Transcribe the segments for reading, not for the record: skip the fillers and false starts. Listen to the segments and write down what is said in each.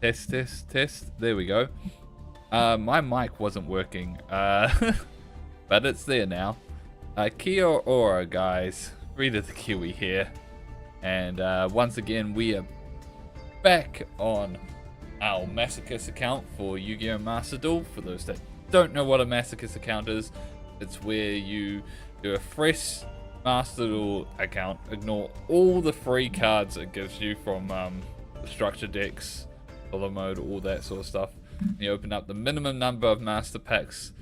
Test, test, test. There we go. My mic wasn't working, but it's there now. Kia ora, guys. Rita the Kiwi here. And once again, we are back on our Masochist account for Yu-Gi-Oh! Master Duel. For those that don't know what a Masochist account is, it's where you do a fresh Master Duel account, ignore all the free cards it gives you from the structure decks, solo mode, all that sort of stuff. You open up the minimum number of master packs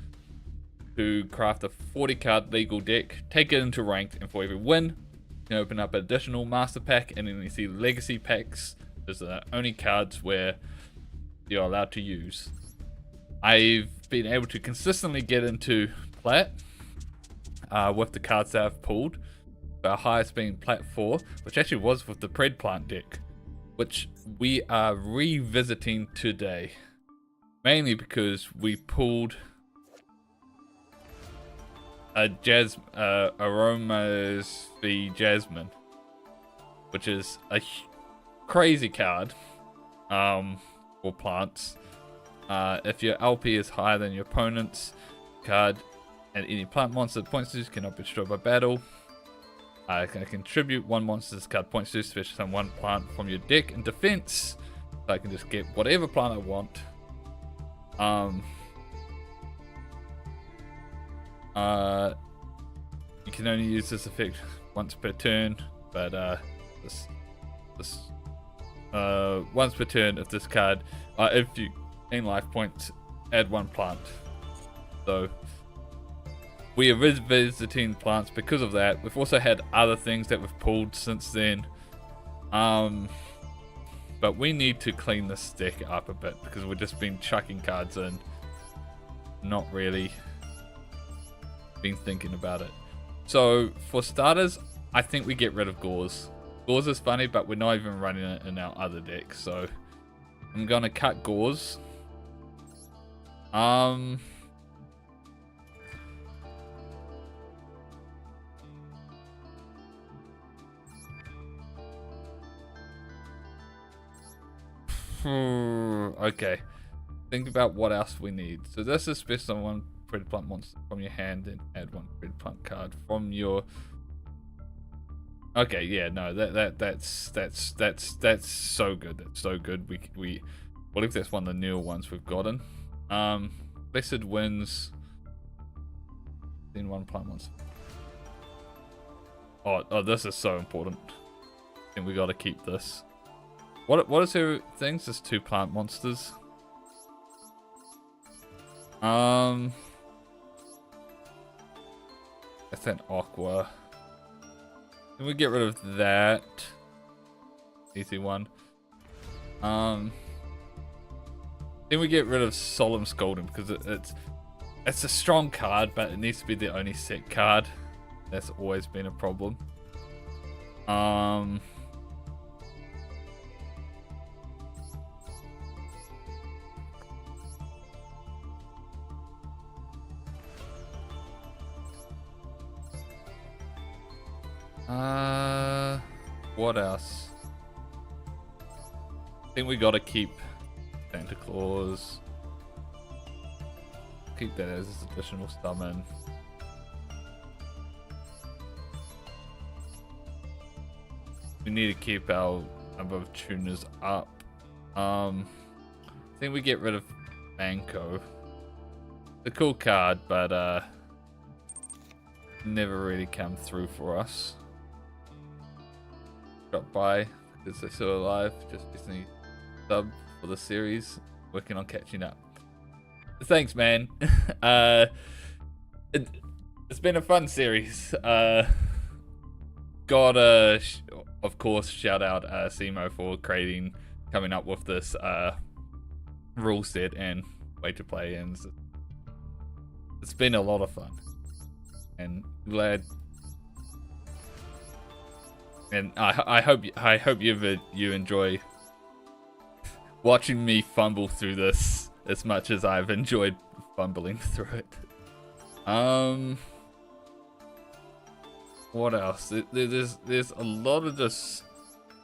to craft a 40 card legal deck, take it into ranked, and for every win, you can open up an additional master pack, and then you see legacy packs. Those are the only cards where you're allowed to use. I've been able to consistently get into plat with the cards that I've pulled. Our highest being plat 4, which actually was with the Predaplant deck, which we are revisiting today. Mainly because we pulled a Aromas the Jasmine, which is a crazy card for plants. If your LP is higher than your opponent's card, and any plant monster points to cannot be destroyed by battle. I can contribute one monster's card points to special summon one plant from your deck in defense. So I can just get whatever plant I want. You can only use this effect once per turn, but once per turn if this card, if you gain life points, add one plant. So we are revisiting plants because of that. We've also had other things that we've pulled since then. But we need to clean this deck up a bit because we've just been chucking cards in. Not really been thinking about it. So for starters, I think we get rid of Gauze. Gauze is funny, but we're not even running it in our other deck. So I'm gonna cut Gauze. Okay, think about what else we need. So this is special on one Predaplant monster from your hand, and add one Predaplant card from your. Okay, yeah, no, that's so good. That's so good. We what if that's one of the newer ones we've gotten? Blessed Winds. Then one plant monster. Oh, this is so important. And we got to keep this. What is her things? Just 2 plant monsters. That's an Aqua. Can we get rid of that? Easy one. Then we get rid of Solemn Scolding because it's a strong card, but it needs to be the only set card. That's always been a problem. What else? I think we gotta keep Santa Claus. Keep that as additional summon. We need to keep our number of tuners up. I think we get rid of Banco. It's a cool card, but never really come through for us. Drop by because they're still alive. Just recently sub for the series. Working on catching up. Thanks, man. It's been a fun series. Gotta of course shout out Simo for coming up with this rule set and way to play, and it's been a lot of fun. And glad, and I hope you enjoy watching me fumble through this as much as I've enjoyed fumbling through it. What else? There's a lot of just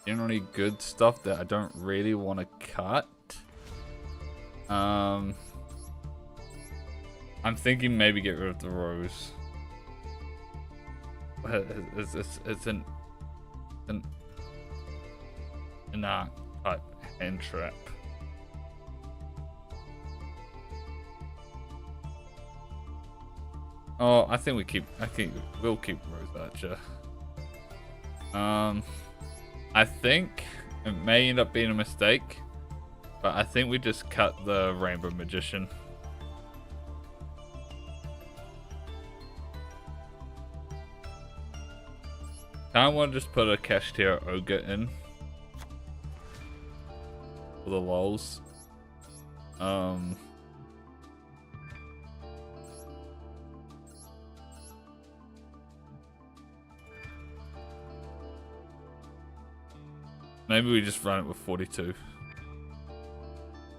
generally good stuff that I don't really want to cut. I'm thinking maybe get rid of the rose. It's an arc type hand trap. Oh, I think we'll keep Rose Archer. I think it may end up being a mistake, but I think we just cut the Rainbow Magician. I want to just put a Kashtira Ogre in for the lols. Maybe we just run it with 42.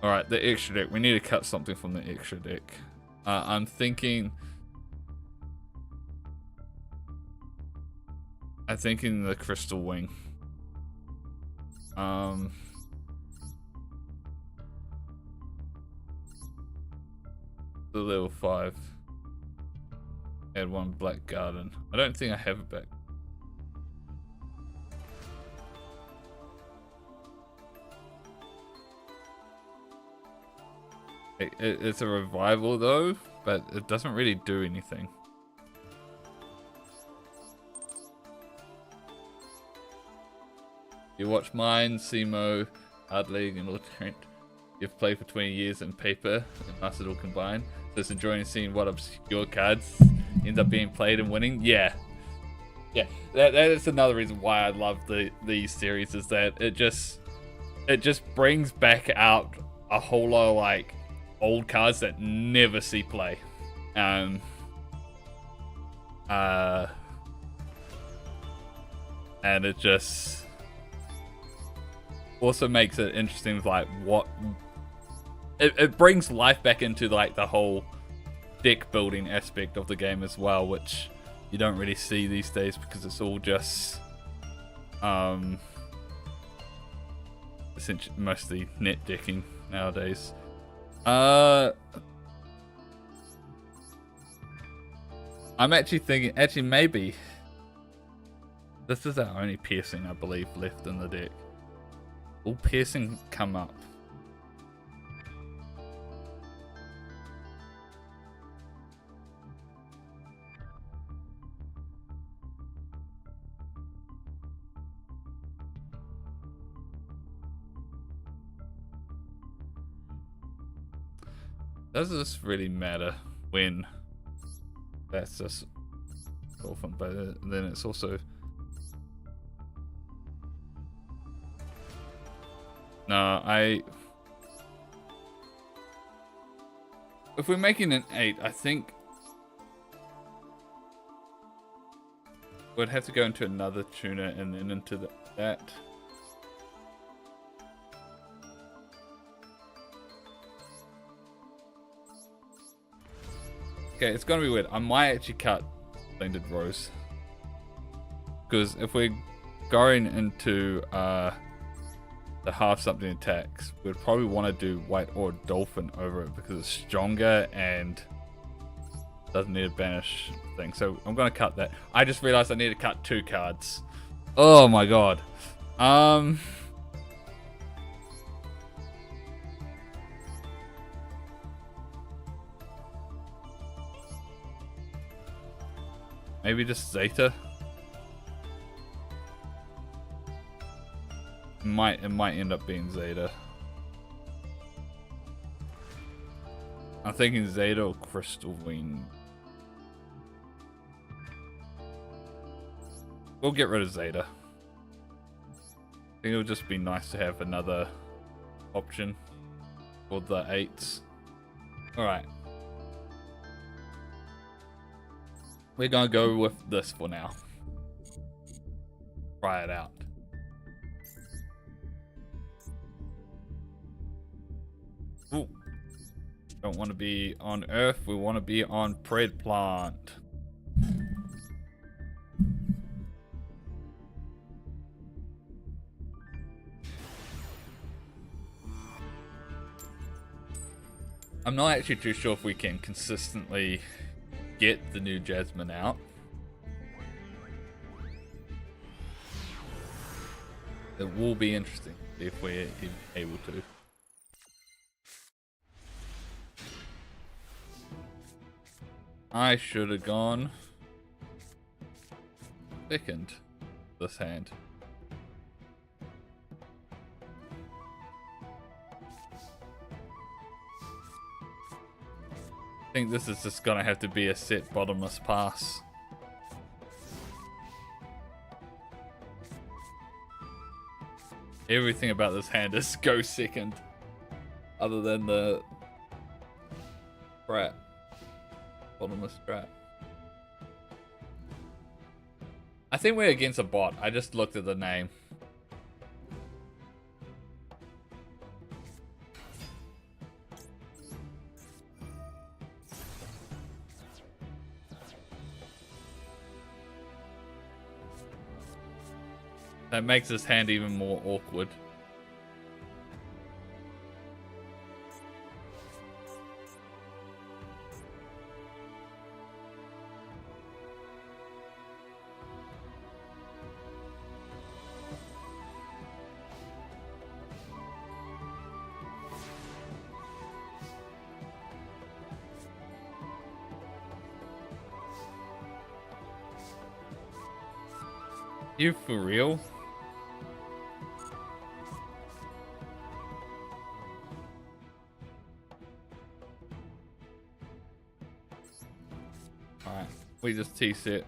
Alright, the extra deck. We need to cut something from the extra deck. I'm thinking the Crystal Wing. The level 5. Add 1 Black Garden. I don't think I have it back. It's a revival though, but it doesn't really do anything. You watch mine, Simo, Hard League, and Lieutenant. You've played for 20 years in paper and mastered all combined. So it's enjoying seeing what obscure cards end up being played and winning. Yeah. Yeah, that is another reason why I love these series, is that it just brings back out a whole lot of like old cards that never see play. And it just also makes it interesting with like what it brings life back into like the whole deck building aspect of the game as well, which you don't really see these days because it's all just essentially mostly net decking nowadays. I'm actually thinking, maybe this is our only piercing, I believe, left in the deck. Will piercing come up? Does this really matter when that's just orphan? But then it's also if we're making an 8, I think we'd have to go into another tuner and then into that. Okay, it's gonna be weird. I might actually cut Splendid Rose, because if we're going into the half something attacks, we'd probably want to do White or Dolphin over it because it's stronger and doesn't need a banish thing. So I'm gonna cut that. I just realized I need to cut 2 cards. Oh my god. Maybe just Zeta. It might end up being Zeta. I'm thinking Zeta or Crystal Wing. We'll get rid of Zeta. I think it would just be nice to have another option for the 8s. Alright. We're gonna go with this for now. Try it out. Ooh. Don't want to be on Earth, we want to be on Predaplant. I'm not actually too sure if we can consistently get the new Jasmine out. It will be interesting if we're able to. I should have gone second this hand. I think this is just gonna have to be a set bottomless pass. Everything about this hand is go second, other than the trap, bottomless trap. I think we're against a bot. I just looked at the name. That makes this hand even more awkward. You for real? Alright, we just T-set.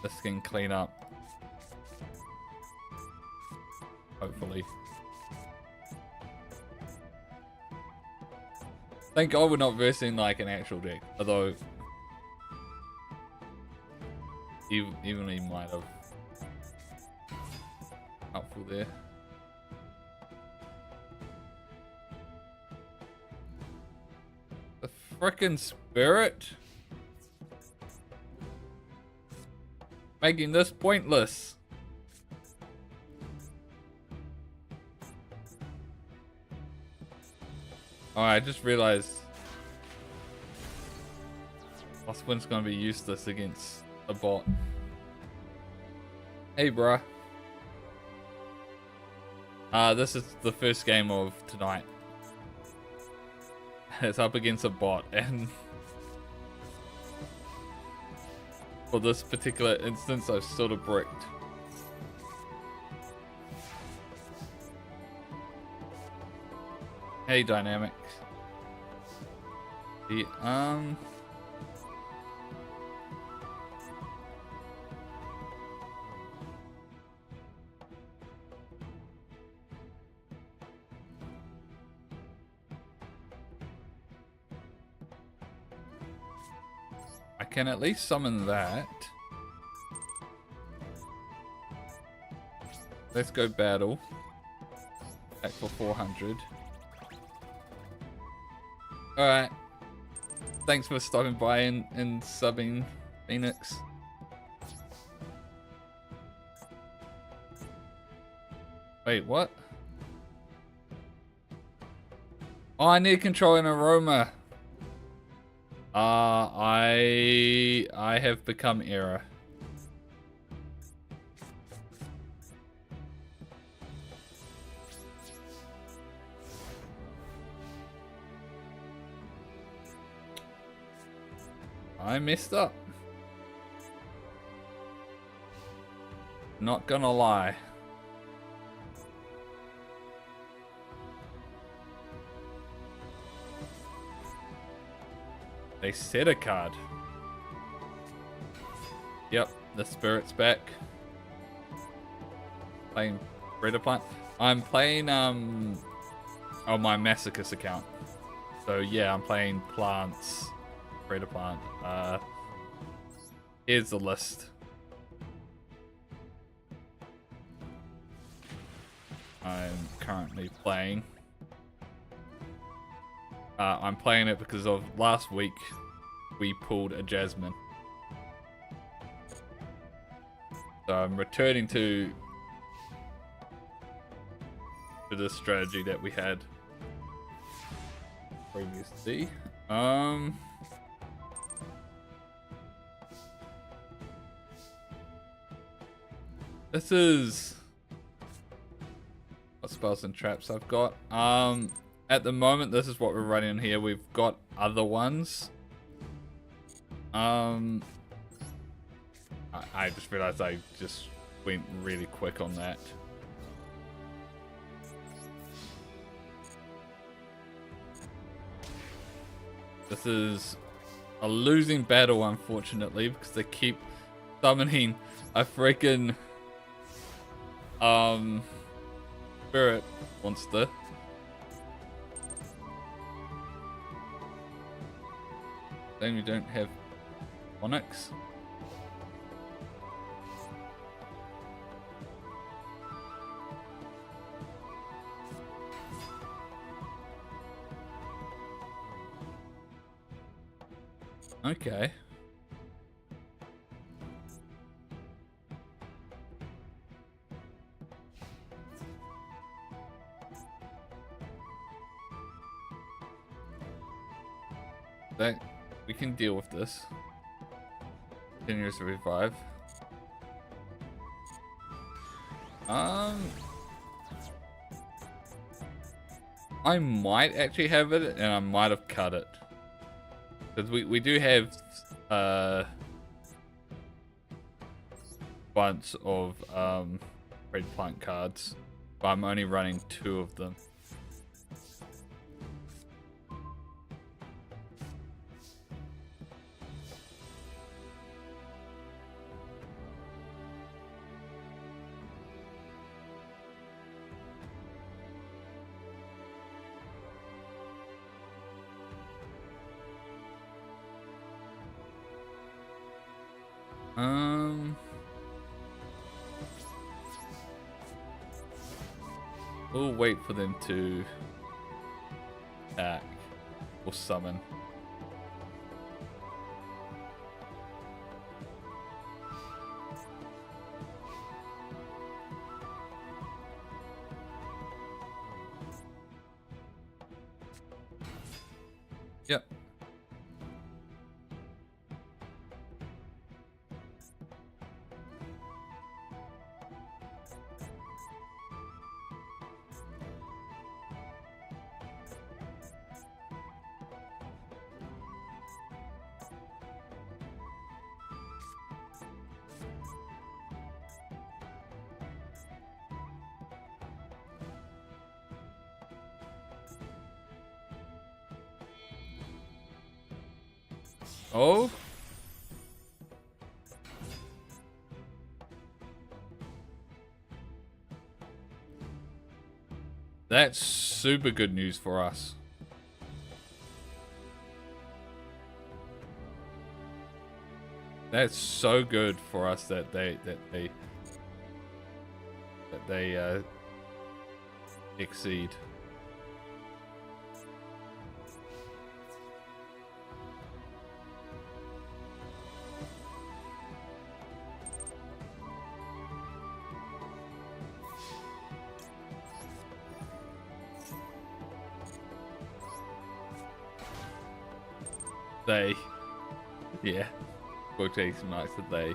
This can clean up. Hopefully. Thank God we're not versing like an actual deck, although even he might have. Helpful there. The frickin' spirit? Making this pointless. Oh, I just realized Lost Wind's gonna be useless against a bot. Hey, bruh. This is the first game of tonight. It's up against a bot, and for this particular instance, I've sort of bricked. Hey, Dynamics. I can at least summon that. Let's go battle. Back for 400. Alright. Thanks for stopping by and subbing, Phoenix. Wait, what? Oh, I need control an aroma. I have become error. I messed up. Not gonna lie. They set a card. Yep, the spirit's back. Playing Predaplant. I'm playing on my Masochist account. So yeah, I'm playing plants. Predaplant. Here's the list. I'm currently playing. I'm playing it because of last week we pulled a Jasmine. So I'm returning to this strategy that we had. previously. This is what spells and traps I've got. At the moment, this is what we're running here. We've got other ones. I just realized I just went really quick on that. This is a losing battle, unfortunately, because they keep summoning a freaking spirit monster. Then we don't have Onyx. Okay. That we can deal with this. Continuous revive. I might actually have it, and I might have cut it. Because we do have bunch of Predaplant cards, but I'm only running 2 of them. We'll wait for them to attack or summon. Yep. Oh. That's super good news for us. That's so good for us that they exceed. They, yeah, quotation marks that they.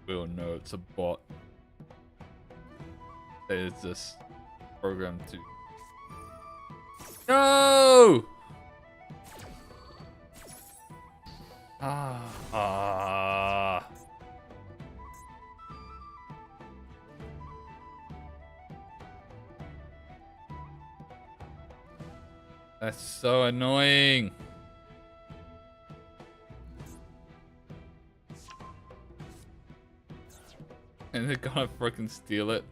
We all know it's a bot. It is just programmed to. No! That's so annoying. And they're gonna freaking steal it.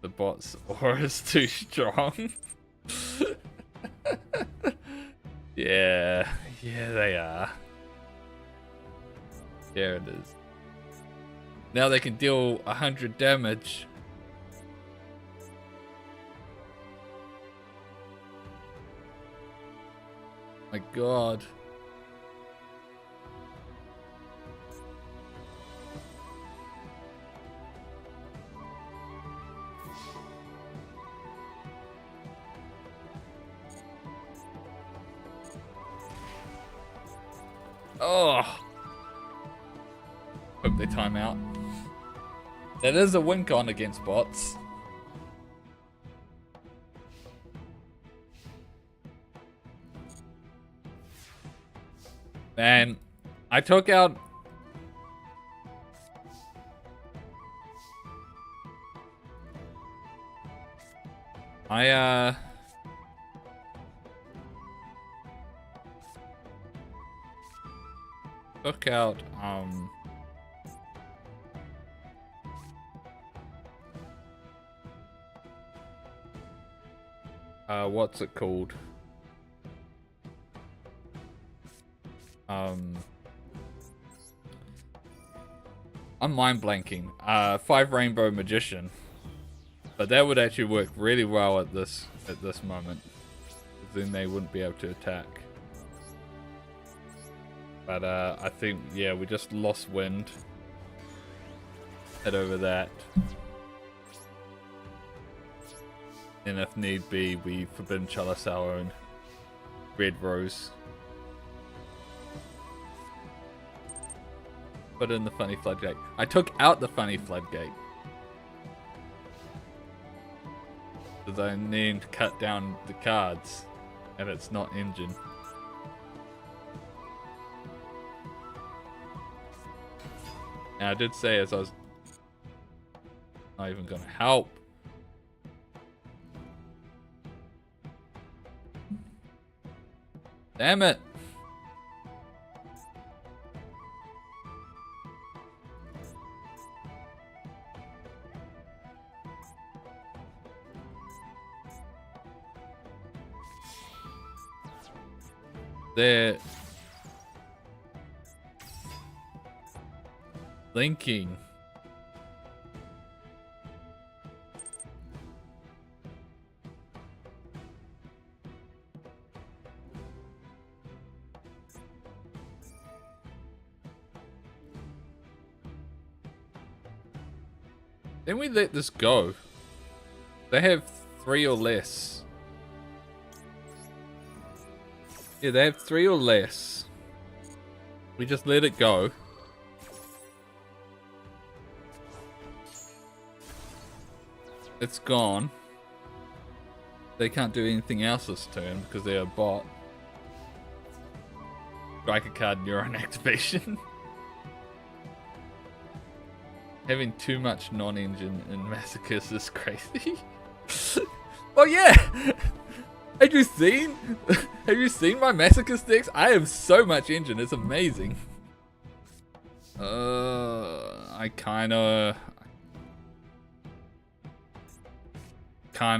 The bot's aura is too strong. Yeah, they are. There it is. Now they can deal 100 damage. My God. Oh. Hope they time out. That is a win con against bots. Man, I took out... took out, what's it called? I'm mind blanking. 5 Rainbow Magician. But that would actually work really well at this moment. Then they wouldn't be able to attack. But I think, yeah, we just lost wind. Head over that. And if need be, we Forbidden Chalice our own Red Rose. Put in the Funny Floodgate. I took out the Funny Floodgate. Because I need to cut down the cards. And it's not engine. And I did say as I was not even gonna help. Damn it! They're thinking. Then we let this go. They have 3 or less. Yeah, they have 3 or less. We just let it go. It's gone. They can't do anything else this turn because they're a bot. Strike a card, neuron activation. Having too much non-engine in Masochist is crazy. Oh yeah! Have you seen my Masochist decks? I have so much engine, it's amazing. I kinda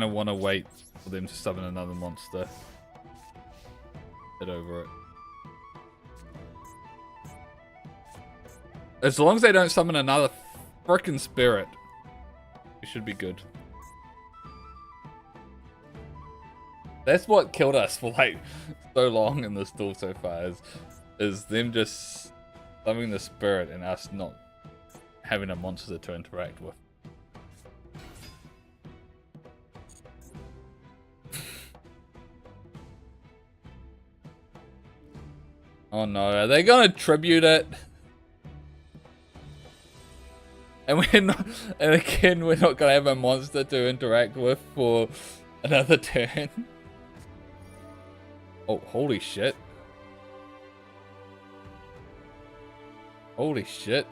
wanna wait for them to summon another monster. Get over it. As long as they don't summon another frickin' spirit, we should be good. That's what killed us for like so long in this duel so far, is them just summoning the spirit and us not having a monster to interact with. Oh no, are they gonna tribute it? And again, we're not gonna have a monster to interact with for another turn. Oh, holy shit. Holy shit.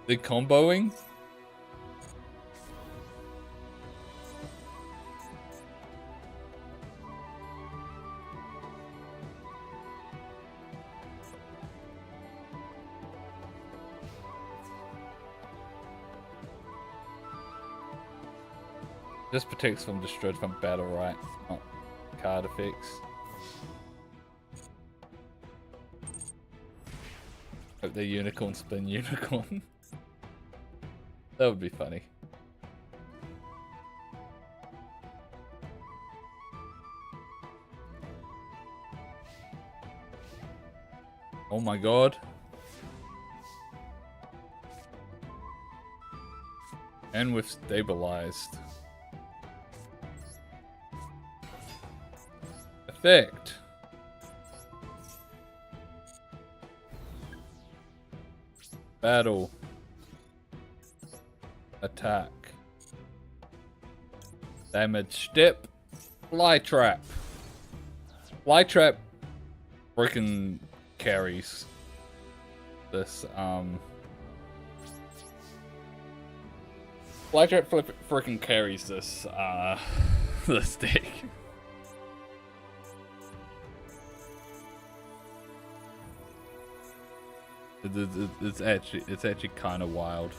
They're comboing? This protects from destroyed from battle, right? Not card effects. Hope they unicorn spin unicorn. That would be funny. Oh my god. And we've stabilized. Effect. Battle. Attack. Damage step. Fly trap. Fly trap freaking carries this Fly trap freaking carries this this deck. It's actually kind of wild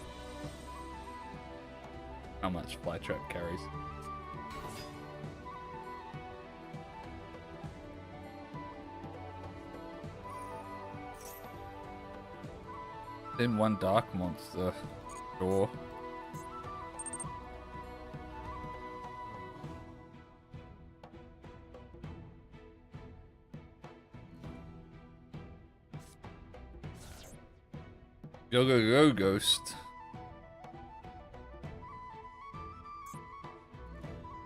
how much Flytrap carries. Then one dark monster. Sure. Go ghost.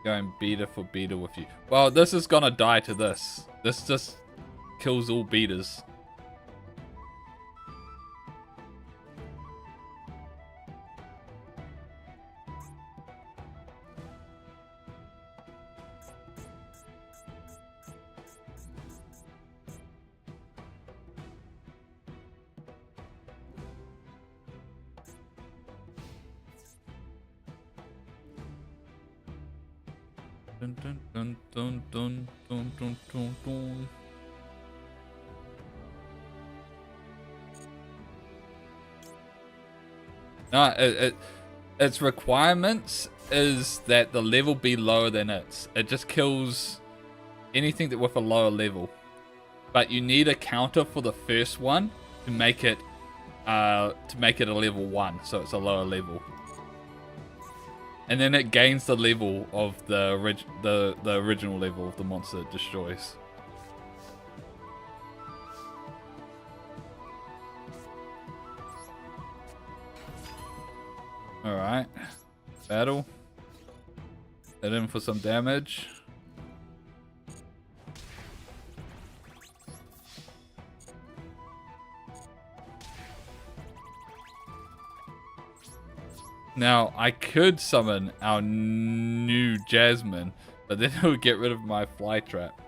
Going beta for beta with you. Well, this is gonna die to this. This just kills all betas. Dun, dun, dun, dun, dun, dun, dun, dun, dun. No, its requirements is that the level be lower than its. It just kills anything that with a lower level. But you need a counter for the first one to make it a level 1, so it's a lower level. And then it gains the level of the original level of the monster it destroys. Alright. Battle. Hit in for some damage. Now, I could summon our new Jasmine, but then it would get rid of my fly trap.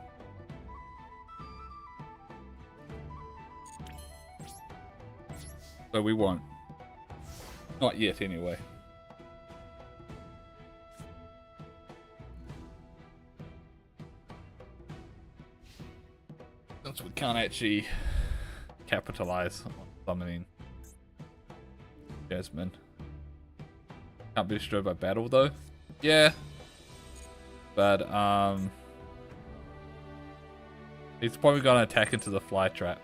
So we won't. Not yet, anyway. Since we can't actually capitalize on summoning Jasmine. Can't be destroyed by battle though. Yeah. But he's probably gonna attack into the fly trap.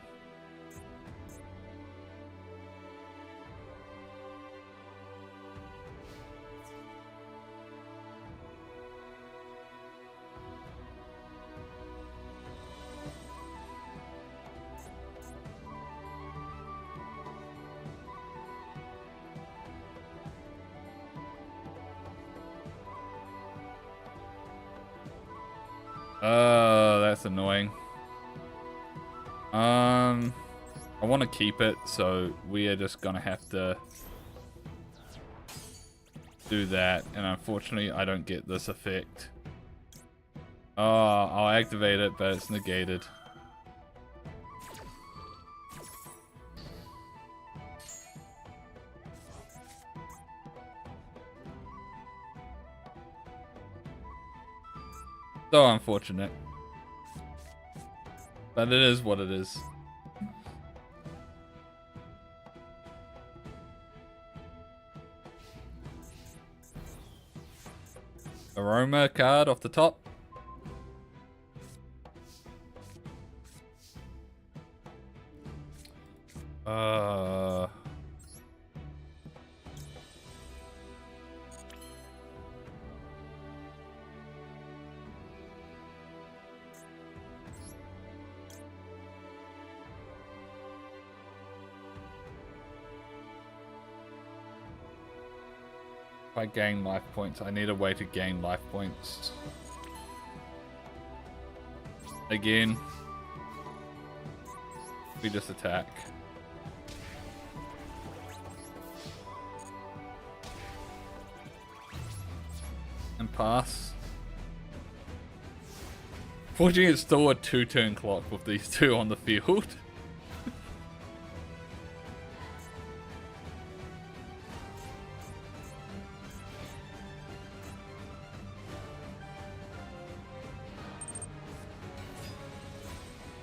That's annoying. I want to keep it, so we are just gonna have to do that, and unfortunately I don't get this effect. Oh, I'll activate it, but it's negated. So unfortunate. But it is what it is. Aroma card off the top. If I gain life points, I need a way to gain life points. Again. We just attack. pass. Fortunately, it's still a 2-turn clock with these two on the field.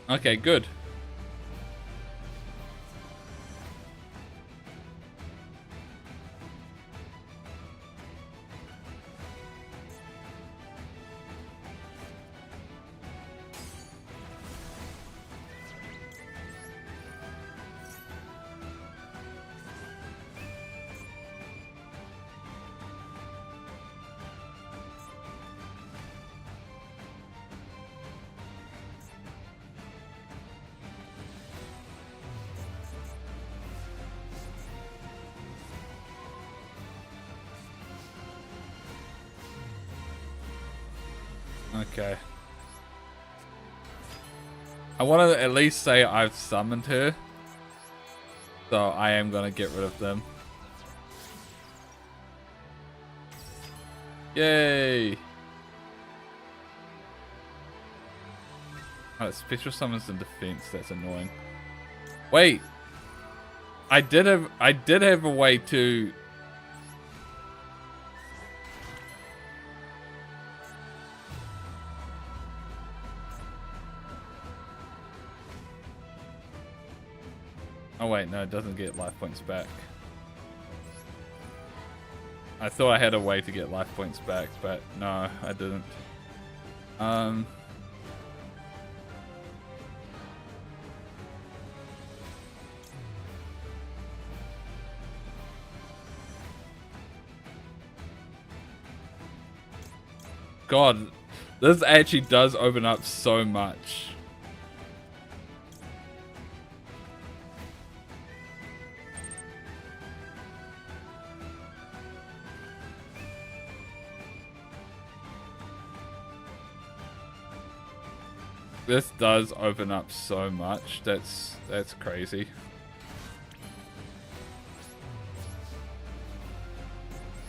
Okay, good. Okay. I want to at least say I've summoned her. So I am going to get rid of them. Yay! Oh, special summons and defense, that's annoying. Wait! I did have a way to... Oh wait, no, it doesn't get life points back. I thought I had a way to get life points back, but no, I didn't. God, this actually does open up so much. This does open up so much. That's crazy.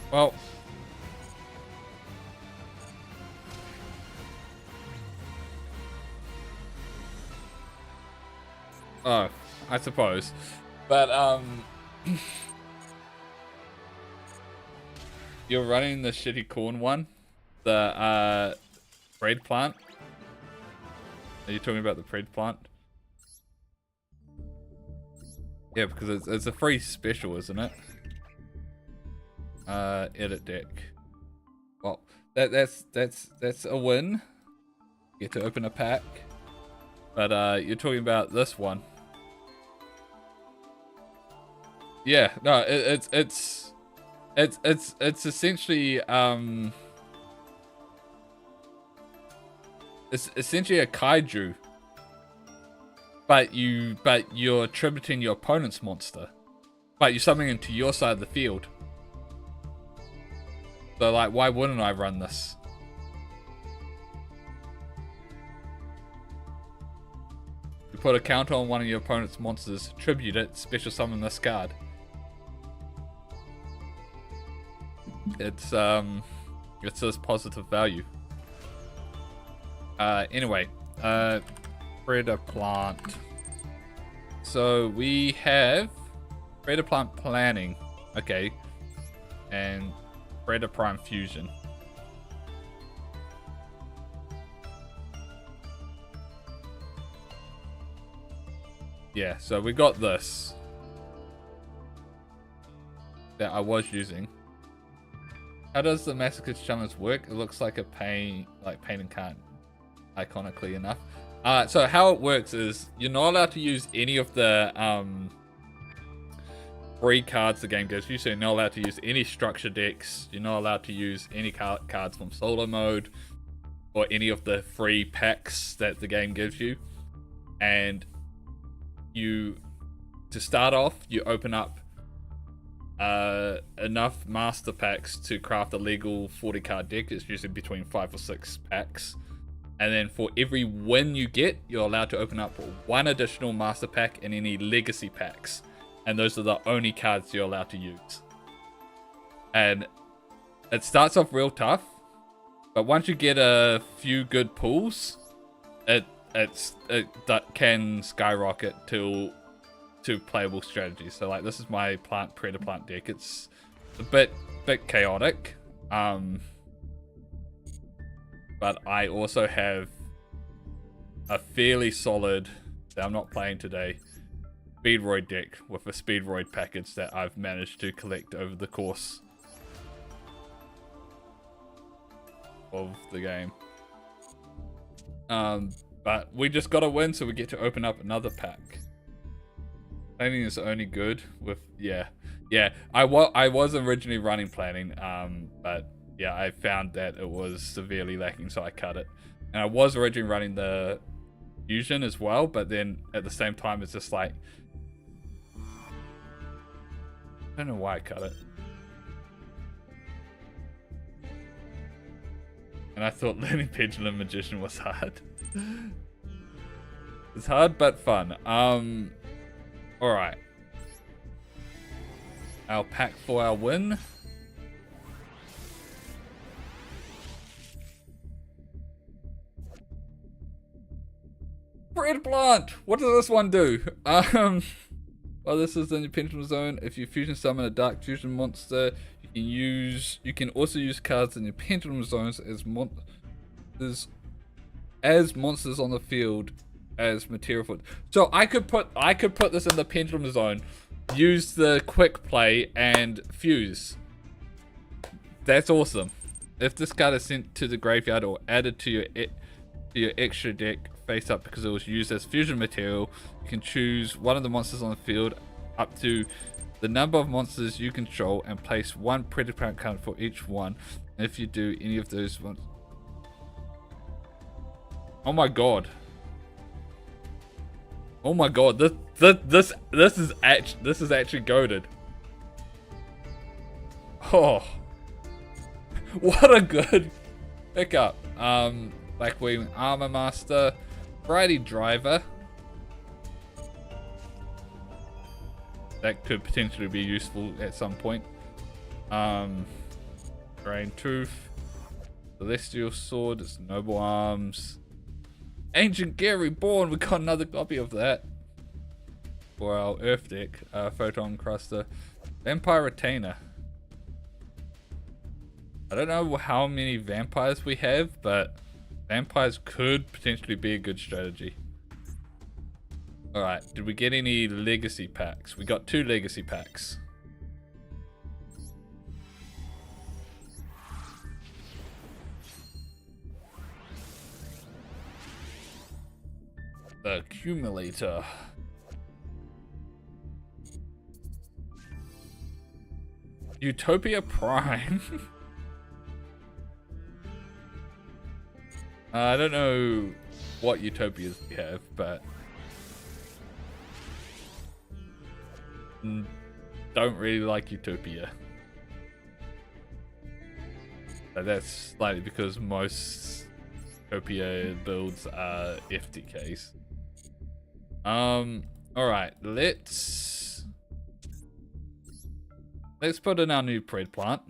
Well, oh, I suppose, but you're running the shitty corn one, the Predaplant. Are you talking about the Predaplant? Yeah, because it's a free special, isn't it? Edit deck. Well, that's a win. Get to open a pack. But you're talking about this one. Yeah, no, it's essentially it's essentially a kaiju, but you're attributing your opponent's monster, but you're summoning into your side of the field. So like, why wouldn't I run this? You put a counter on one of your opponent's monsters, tribute it, special summon this card. It's this positive value. Anyway, Predaplant. So we have Predaplant planning, okay, and Predaprime fusion. Yeah, so we got this that I was using. How does the Masochist challenge work? It looks like a pain and can't. Iconically enough. So how it works is you're not allowed to use any of the free cards the game gives you. So you're not allowed to use any structure decks. You're not allowed to use any cards from solo mode or any of the free packs that the game gives you. And to start off, you open up enough master packs to craft a legal 40 card deck. It's usually between 5 or 6 packs. And then for every win you get, you're allowed to open up one additional master pack and any legacy packs. And those are the only cards you're allowed to use. And it starts off real tough. But once you get a few good pulls, it can skyrocket to playable strategies. So like this is my Predaplant deck. It's a bit chaotic. But I also have a fairly solid, that I'm not playing today, Speedroid deck with a Speedroid package that I've managed to collect over the course of the game. But we just gotta win, so we get to open up another pack. Planning is only good with, yeah. I was originally running planning, but yeah, I found that it was severely lacking, so I cut it. And I was originally running the fusion as well, but then at the same time, it's just like, I don't know why I cut it. And I thought learning Pendulum Magician was hard. It's hard but fun. Alright. Our pack for our win. Predaplant! What does this one do? Well, this is in your Pendulum Zone. If you fusion summon a Dark Fusion monster, you can also use cards in your Pendulum Zones as monsters on the field as material for. So I could put this in the Pendulum Zone, use the quick play and fuse. That's awesome. If this card is sent to the graveyard or added to your extra deck face up because it was used as fusion material, you can choose one of the monsters on the field up to the number of monsters you control and place one Predaplant card for each one. And if you do any of those ones, oh my god! Oh my god! This is actually goated. Oh, what a good pickup! Blackwing Armor Master, Variety Driver. That could potentially be useful at some point. Drain Tooth, Celestial Sword, it's Noble Arms, Ancient Gear Reborn. We got another copy of that for our Earth deck. Photon Cruster, Vampire Retainer. I don't know how many vampires we have, but vampires could potentially be a good strategy. Alright, did we get any legacy packs? We got 2 legacy packs. The accumulator. Utopia Prime. I don't know what utopias we have, but don't really like Utopia. But that's slightly because most Utopia builds are FTKs. Alright, let's put in our new Predaplant.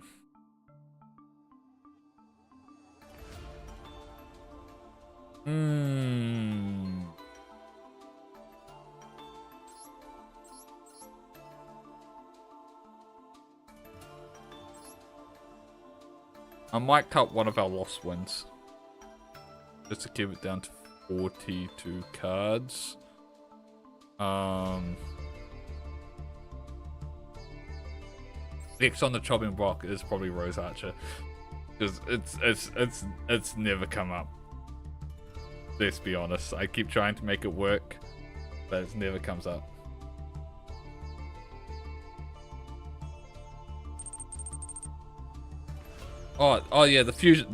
I might cut one of our lost ones just to keep it down to 42 cards. Next on the chopping block is probably Rose Archer, because it's never come up. Let's be honest. I keep trying to make it work, but it never comes up. Oh yeah, the fusion.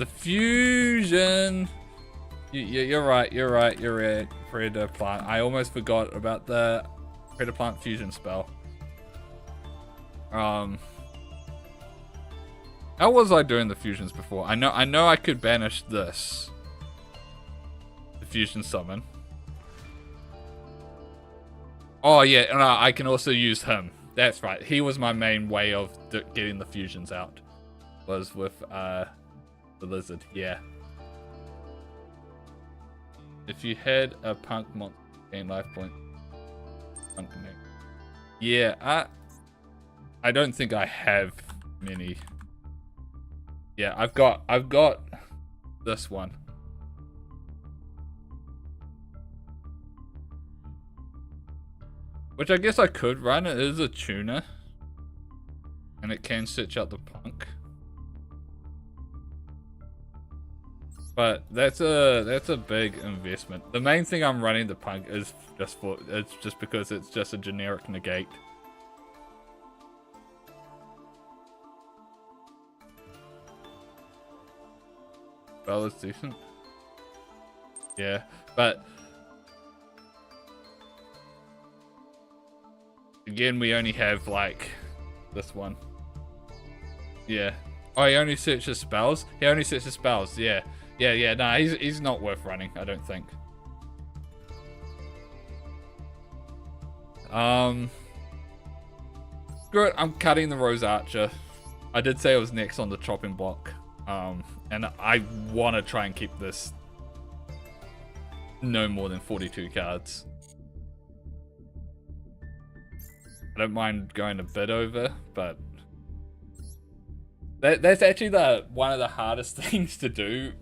You're right, Predaplant. I almost forgot about the Predaplant fusion spell. How was I doing the fusions before? I know I could banish this. The fusion summon. Oh yeah, and I can also use him. That's right. He was my main way of getting the fusions out. Was with The lizard, yeah. If you had a punk monster, gain life point. Punk connect. Yeah, I don't think I have many. Yeah, I've got this one. Which I guess I could run. It is a tuner. And it can switch out the punk. But that's a big investment. The main thing I'm running the punk is just because it's just a generic negate. Well, it's decent. Yeah, but again, we only have like this one. Yeah. Oh, he only searches spells? He only searches spells, yeah. Yeah, nah, he's not worth running, I don't think. Screw it, I'm cutting the Rose Archer. I did say it was next on the chopping block. And I want to try and keep this no more than 42 cards. I don't mind going a bit over, but that's actually one of the hardest things to do,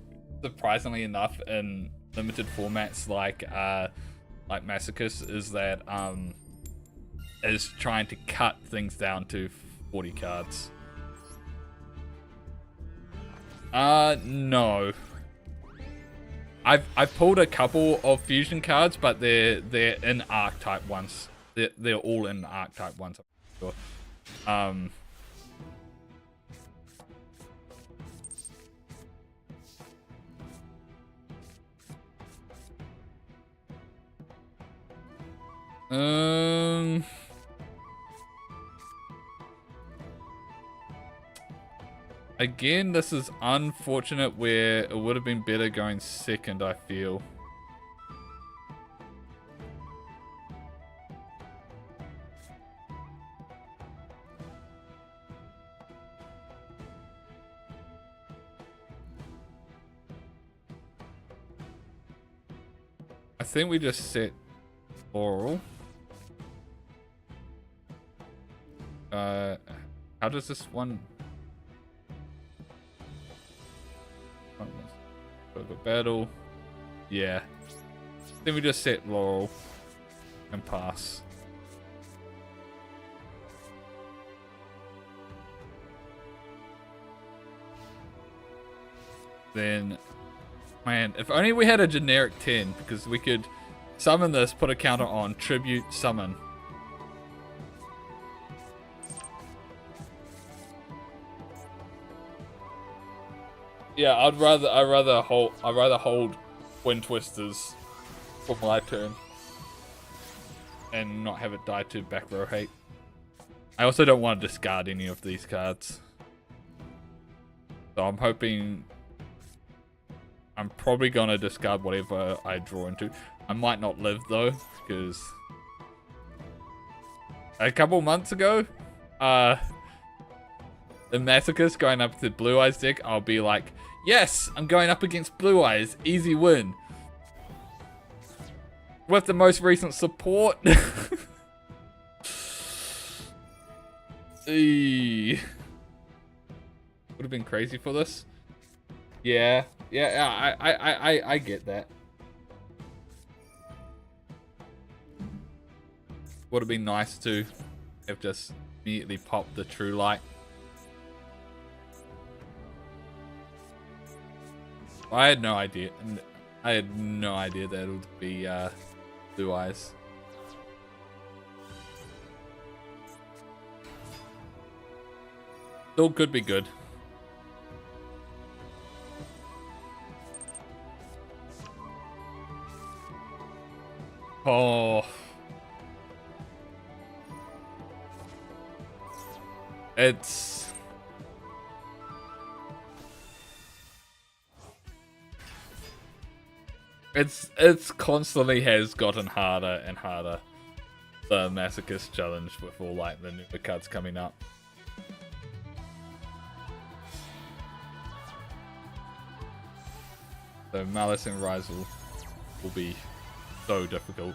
surprisingly enough, in limited formats like Masochist, is that is trying to cut things down to 40 cards. No. I've pulled a couple of fusion cards, but they're in archetype ones. They're all in archetype ones, I'm sure. Again, this is unfortunate where it would have been better going second, I feel. I think we just set Laurel. How does this one... Battle. Yeah. Then we just set Laurel and pass. Then, man, if only we had a generic 10, because we could summon this, put a counter on, tribute, summon. Yeah, I'd rather hold Wind Twisters for my turn and not have it die to back row hate. I also don't want to discard any of these cards, so I'm hoping. I'm probably gonna discard whatever I draw into. I might not live though, because a couple months ago, the Masochist going up to Blue Eyes deck, I'll be like, yes, I'm going up against Blue Eyes, easy win. With the most recent support. Would have been crazy for this. Yeah, I get that. Would have been nice to have just immediately popped the True Light. I had no idea. I had no idea that it would be Blue Eyes. Still could be good. Oh. It's constantly has gotten harder and harder, the Masochist challenge, with all like the newer cards coming up. So Malice and Rise will be so difficult.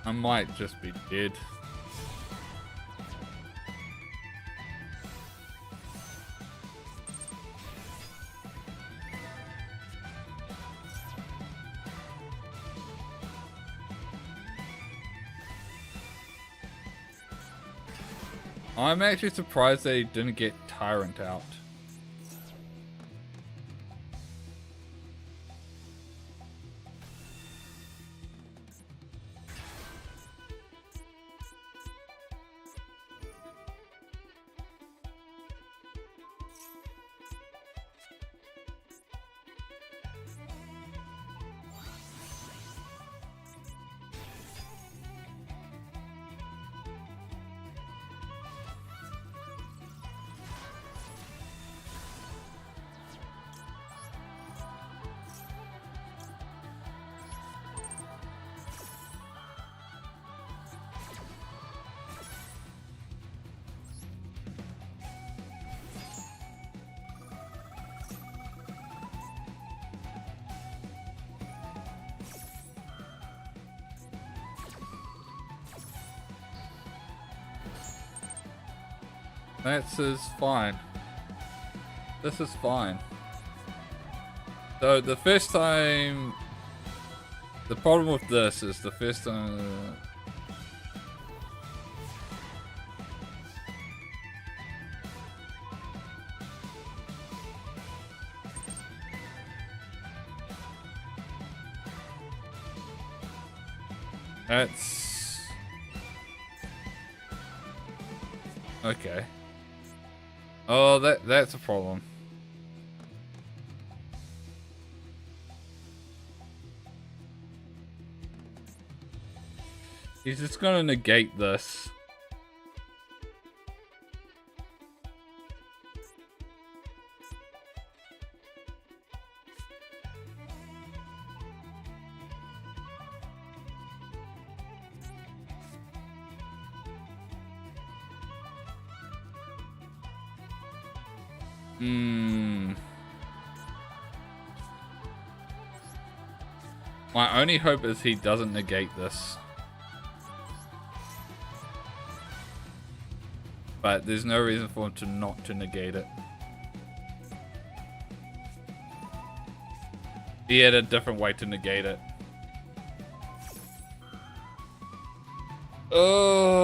I might just be dead. I'm actually surprised they didn't get Tyrant out. This is fine. This is fine. So the first time... The problem with this is the first time... That's... Okay. Oh, that's a problem. He's just gonna negate this. My only hope is he doesn't negate this. But there's no reason for him to not to negate it. He had a different way to negate it. Oh.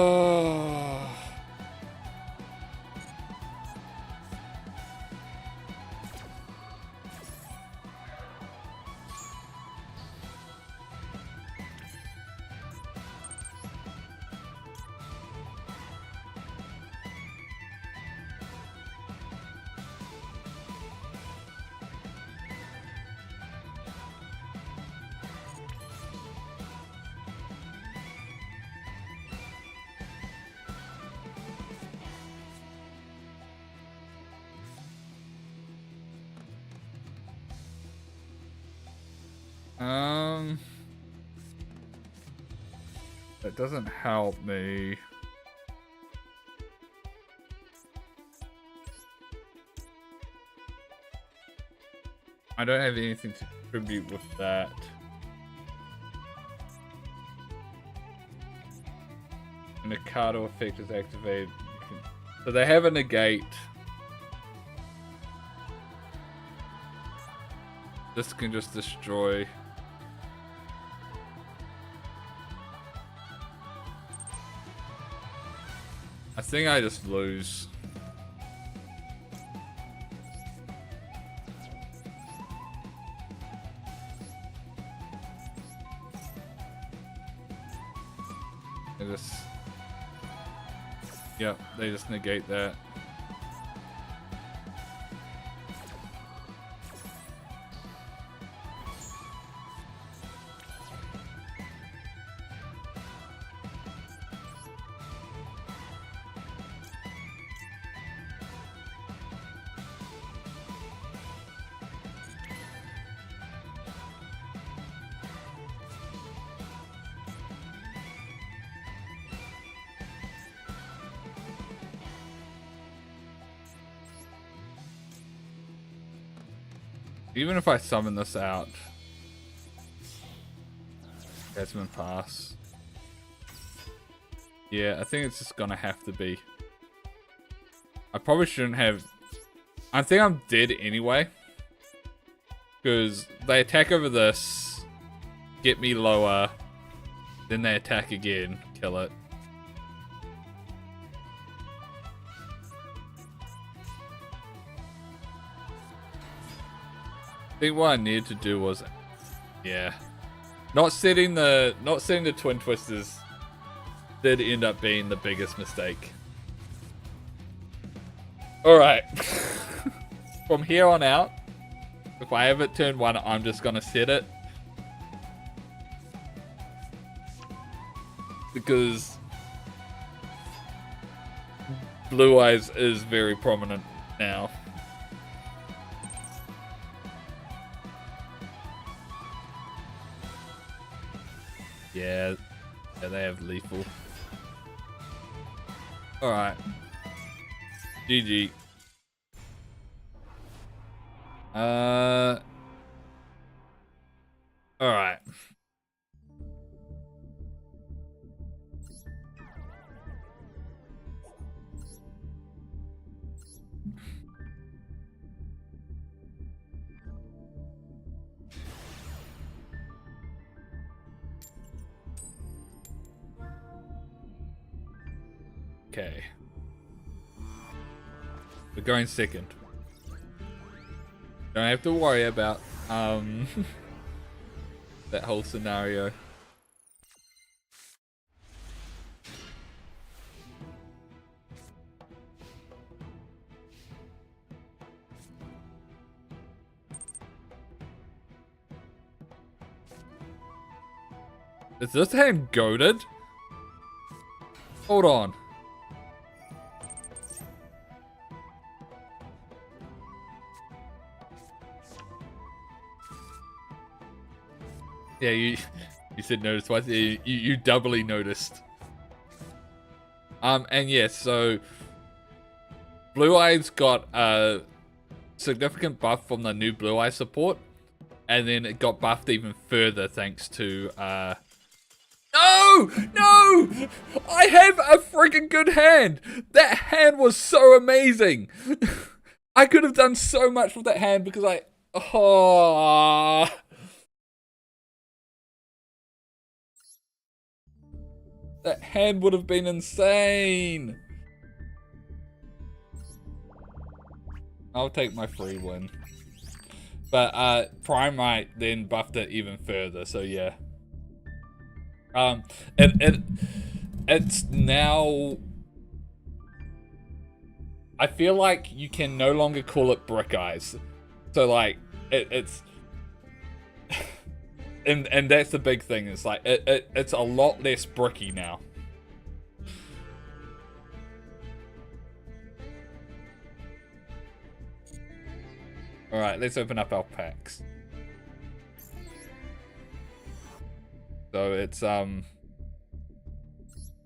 That doesn't help me. I don't have anything to contribute with that. And the Cardo effect is activated. So they have a negate. This can just destroy. I think I just lose. Yep, they just negate that. Even if I summon this out. Desmond pass. Yeah, I think it's just gonna have to be. I probably shouldn't have. I think I'm dead anyway. Because they attack over this, get me lower, then they attack again, kill it. I think what I needed to do was, yeah, not setting the twin twisters did end up being the biggest mistake. All right, from here on out, if I have it turn 1, I'm just gonna set it because Blue Eyes is very prominent now. Yeah, they have lethal. Alright. GG. Alright. Okay. We're going second. Don't have to worry about that whole scenario. Is this hand goated? Hold on. Yeah, you said notice twice. You doubly noticed. And yes, so Blue Eyes got a significant buff from the new Blue Eye support, and then it got buffed even further thanks to No! No! I have a freaking good hand! That hand was so amazing! I could have done so much with that hand because that hand would have been insane! I'll take my free win. But Primite then buffed it even further, so yeah. It's now, I feel like you can no longer call it Brick Eyes. So like it's and that's the big thing. It's like it's a lot less bricky now. All right, let's open up our packs. So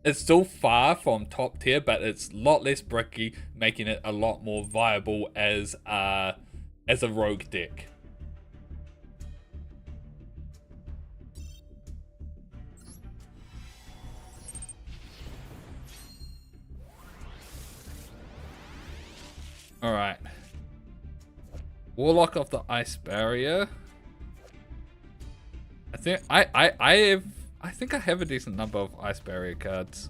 it's still far from top tier, but it's a lot less bricky, making it a lot more viable as a rogue deck. All right. Warlock of the Ice Barrier. I think I think I have a decent number of Ice Barrier cards.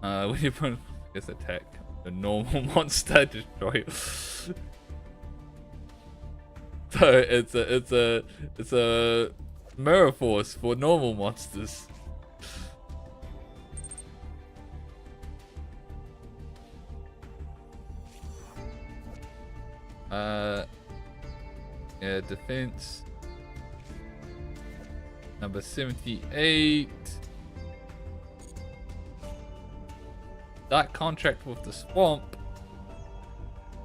When you put this attack, the normal monster destroyer. So it's a mirror force for normal monsters. Yeah, defense. Number 78. Dark contract with the swamp.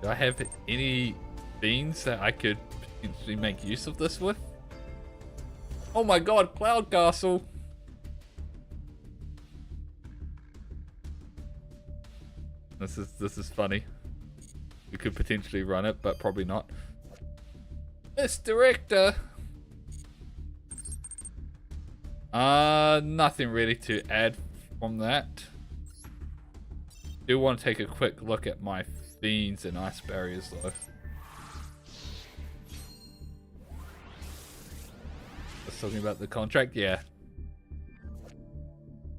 Do I have any beans that I could potentially make use of this with? Oh my god, Cloud Castle. This is funny. We could potentially run it, but probably not. Miss Director. Nothing really to add from that. Do want to take a quick look at my fiends and ice barriers though. Just talking about the contract, yeah.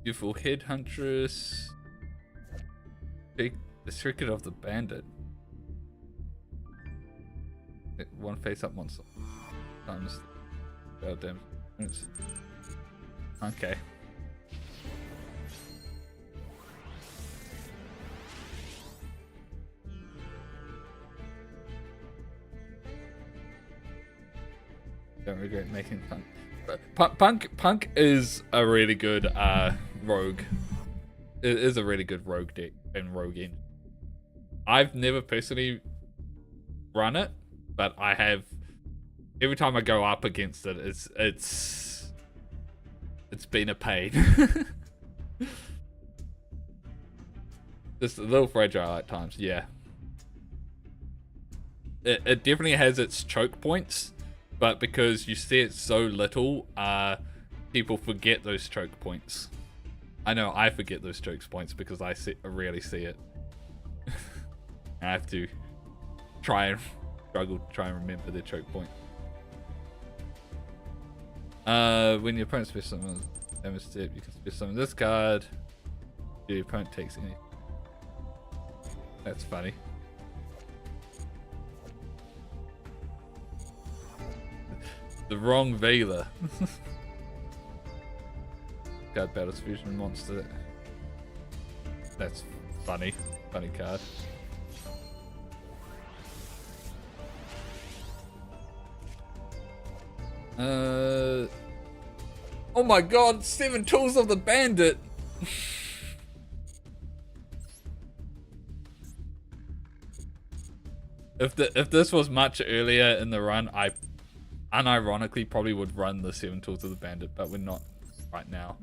Beautiful head huntress. The circuit of the bandit. One face up, one times. Goddamn. Okay. Don't regret making Punk is a really good rogue. It is a really good rogue deck and rogue end. I've never personally run it, but I have. Every time I go up against it, it's been a pain. Just a little fragile at times, yeah. It definitely has its choke points, but because you see it so little, people forget those choke points. I know I forget those choke points because I rarely see it. I have to try and remember the choke point. When your opponent special summons damage step, you can special summon this card. Your opponent takes any. That's funny. The wrong Veiler. Card battles fusion monster. That's funny. Funny card. Oh my god, 7 tools of the bandit. If this was much earlier in the run, I unironically probably would run the 7 tools of the bandit, but we're not right now.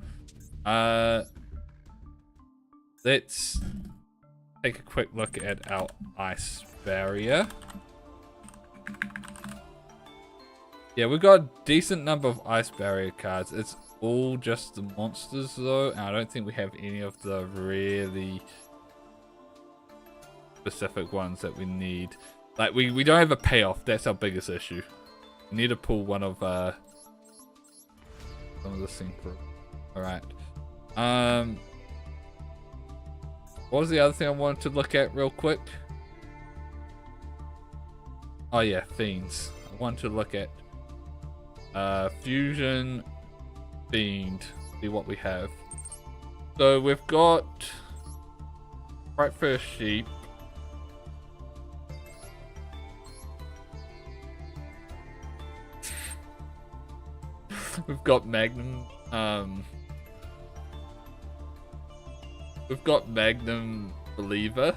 Let's take a quick look at our ice barrier. Yeah, we've got a decent number of ice barrier cards. It's all just the monsters though, and I don't think we have any of the really specific ones that we need. Like we don't have a payoff. That's our biggest issue. We need to pull one of some of the synchro. All right. What was the other thing I wanted to look at real quick? Oh yeah, fiends. I wanted to look at fusion fiend. See what we have. So we've got right first sheep. We've got Magnum. We've got Magnum Believer.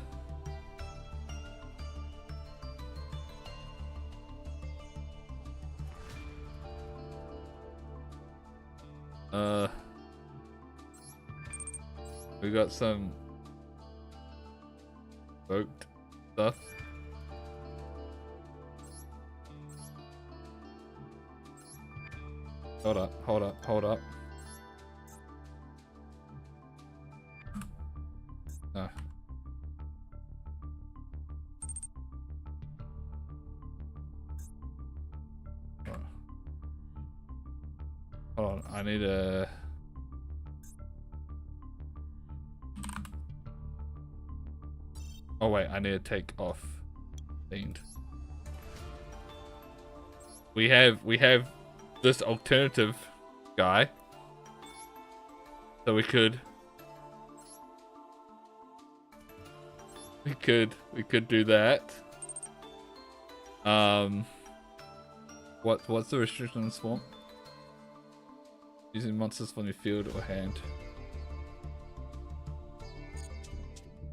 We got some vote stuff. Hold up. Oh. Hold on, I need a... Oh wait, I need to take off Fiend. We have this alternative guy. So we could do that. What's the restriction on Swamp? Using monsters from your field or hand.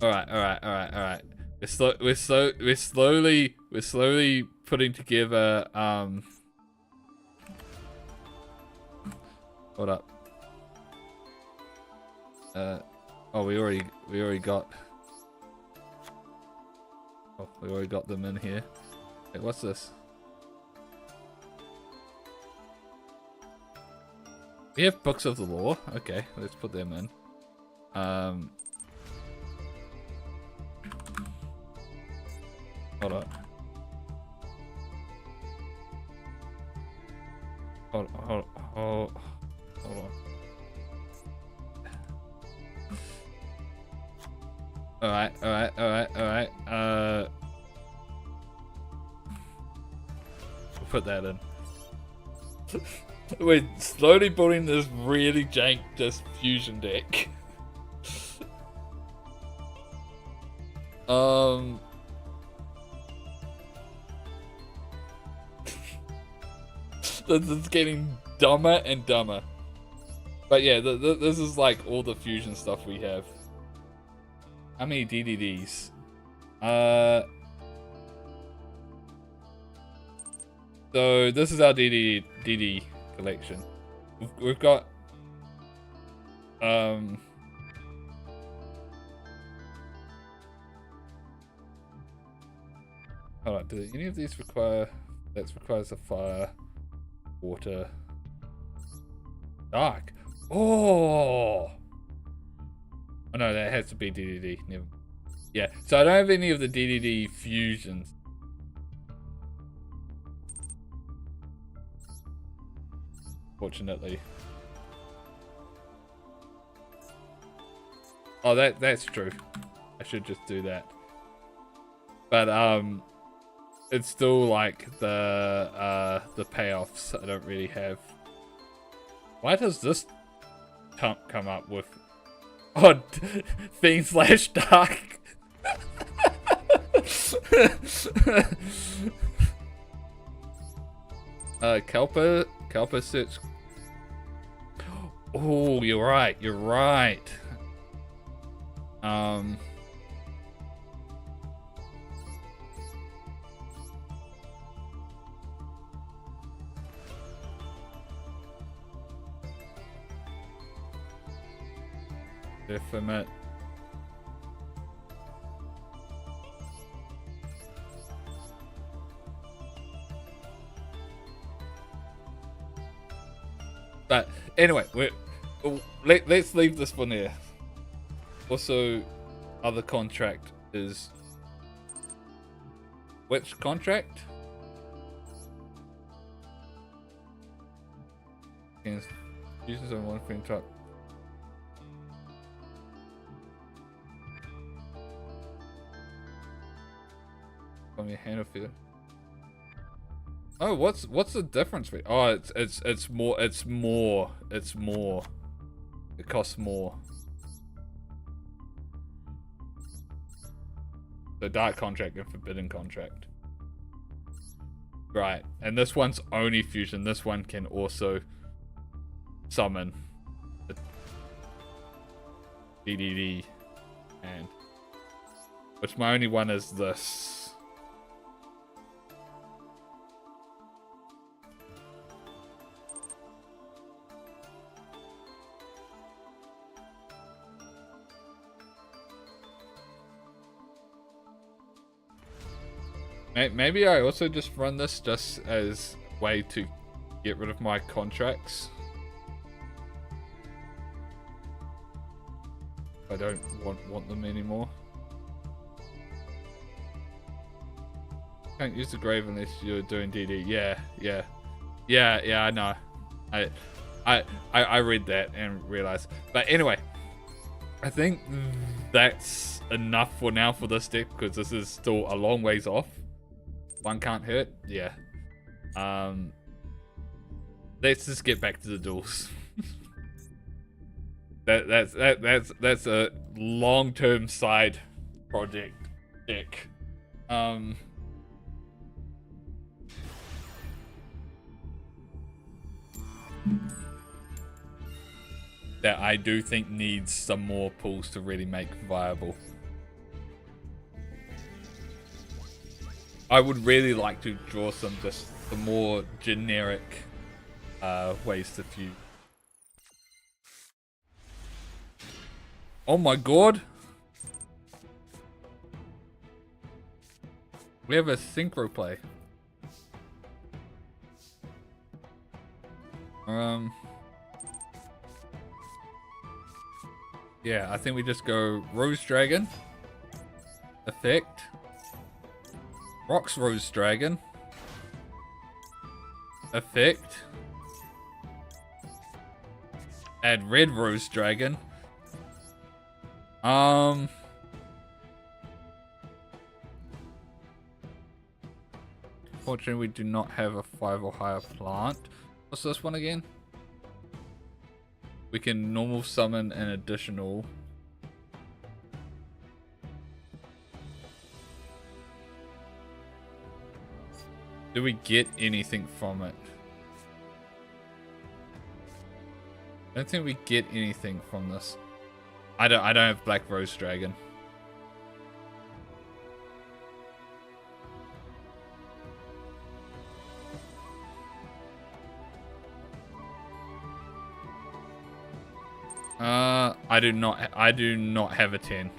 Alright. We're slowly putting together hold up. Oh, we already got them in here. Wait, what's this? We have books of the law. Okay, let's put them in. Hold on. Hold on. Alright. We'll put that in. We're slowly building this really jank just fusion deck. This is getting dumber and dumber. But yeah, this is like all the fusion stuff we have. How many DDDs? So this is our DD collection. We've got hold on, do any of these require requires a fire, water, dark? Oh no, that has to be DDD. Never. Yeah, so I don't have any of the DDD fusions. Fortunately. Oh, that's true. I should just do that. But it's still like the payoffs I don't really have. Why does this come up with Fiend/Dark? Kelper search. Oh, you're right. Definite. But anyway, let's leave this one there. Also, other contract is which contract? Users on one frame truck. From your hand or feel. Oh, what's the difference? Oh, it's more. It costs more. The dark contract and forbidden contract. Right, and this one's only fusion. This one can also summon the DDD and which my only one is this. Maybe I also just run this just as a way to get rid of my contracts. I don't want them anymore. Can't use the grave unless you're doing DD. Yeah, I know. I read that and realized. But anyway, I think that's enough for now for this deck because this is still a long ways off. One can't hurt. Yeah. Let's just get back to the duels. That's a long-term side project deck. That I do think needs some more pulls to really make viable. I would really like to draw some more generic ways to fuse. Oh my god! We have a synchro play. Yeah, I think we just go Rose Dragon. Effect. Rocks Rose Dragon. Effect. Add Red Rose Dragon. Fortunately, we do not have a 5 or higher plant. What's this one again? We can normal summon an additional. Do we get anything from it? I don't think we get anything from this. I don't have Black Rose Dragon. I do not have a 10.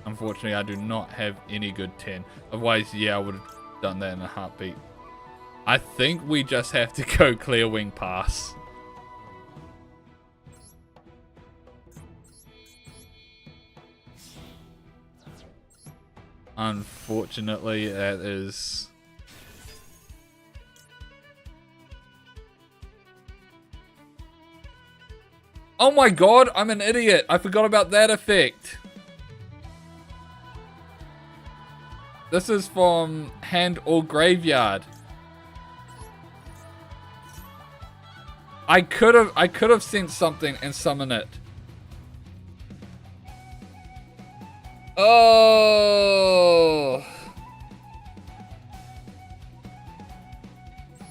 Unfortunately, I do not have any good 10. Otherwise, yeah, I would have done that in a heartbeat. I think we just have to go Clear Wing Pass. Unfortunately, that is... Oh my god, I'm an idiot. I forgot about that effect. This is from Hand or Graveyard. I could have sent something and summoned it. Oh.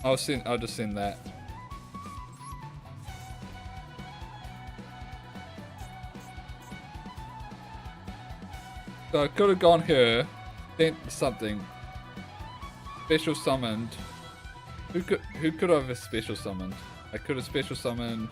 I'll just send that. So I could have gone here, sent something, special summoned. Who could I have special summoned? I could have special summoned.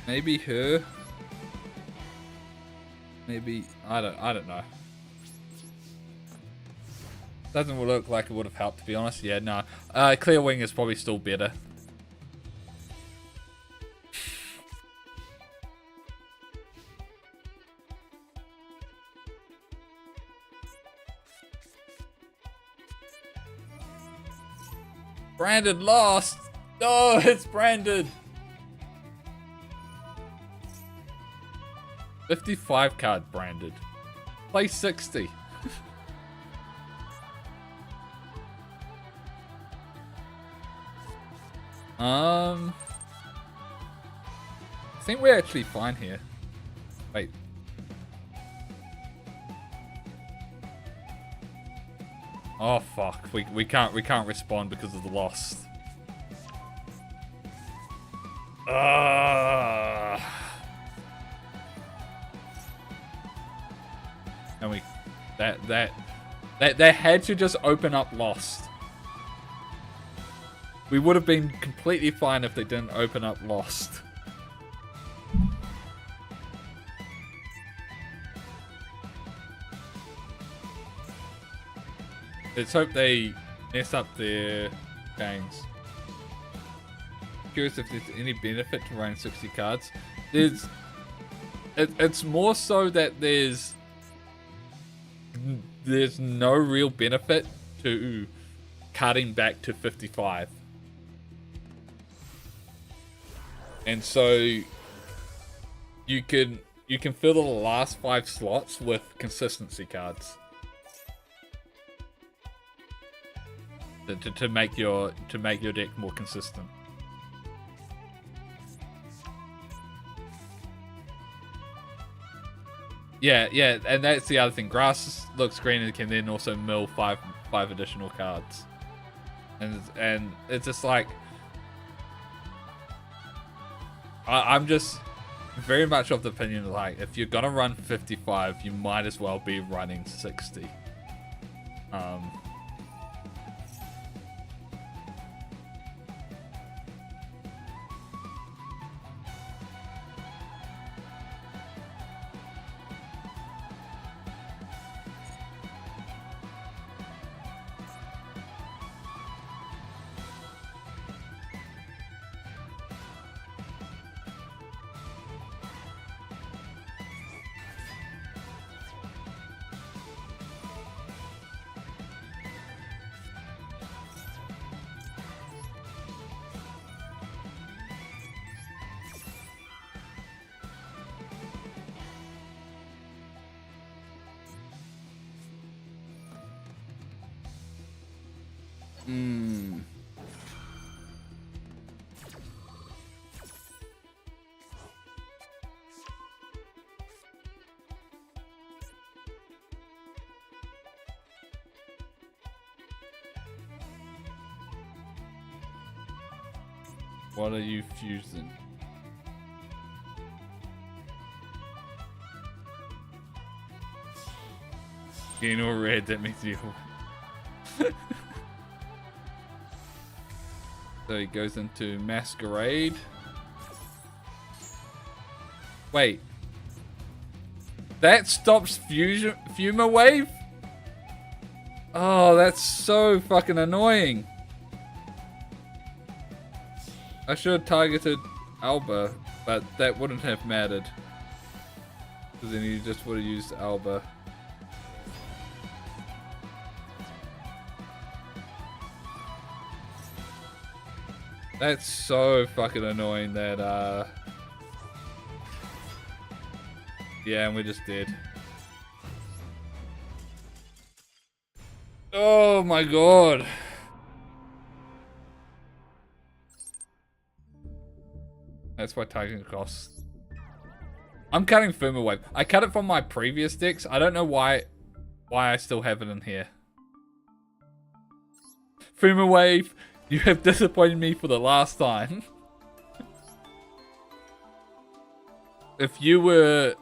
Maybe her. Maybe I don't know. Doesn't look like it would have helped, to be honest. Yeah, no. Clear Wing is probably still better. Branded lost. Oh, it's branded. 55 card branded. Play 60. I think we're actually fine here. Wait. Oh fuck. We can't respond because of the loss. And we that had to just open up Lost. We would have been completely fine if they didn't open up Lost. Let's hope they mess up their games. Curious if there's any benefit to running 60 cards. It's more so that there's no real benefit to cutting back to 55. And so you can fill the last 5 slots with consistency cards. To make your deck more consistent. Yeah, and that's the other thing. Grass looks green and can then also mill five additional cards. And it's just like I'm just very much of the opinion like if you're gonna run 55, you might as well be running 60. Hmm. What are you fusing? Green or red, that makes you. So he goes into Masquerade. Wait. That stops Fuma Wave? Oh, that's so fucking annoying. I should have targeted Alba, but that wouldn't have mattered. Because then you just would have used Alba. That's so fucking annoying that, yeah, and we just did. Oh my god. That's why targeting costs. I'm cutting Fuma Wave. I cut it from my previous decks. I don't know why I still have it in here. Fuma Wave, you have disappointed me for the last time. If you were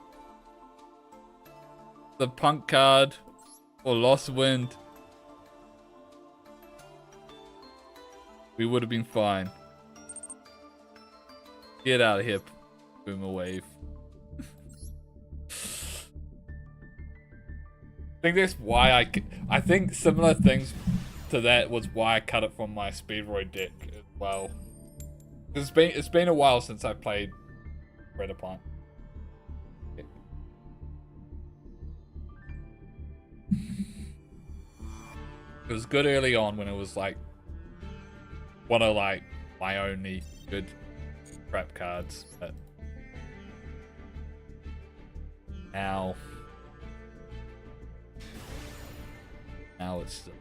the Punk card or Lost Wind, we would have been fine. Get out of here, Fuma Wave. I think that's why I think similar things to that was why I cut it from my Speedroid deck as well. It's been a while since I played Predaplant. It was good early on when it was like one of like my only good trap cards, but now it's still.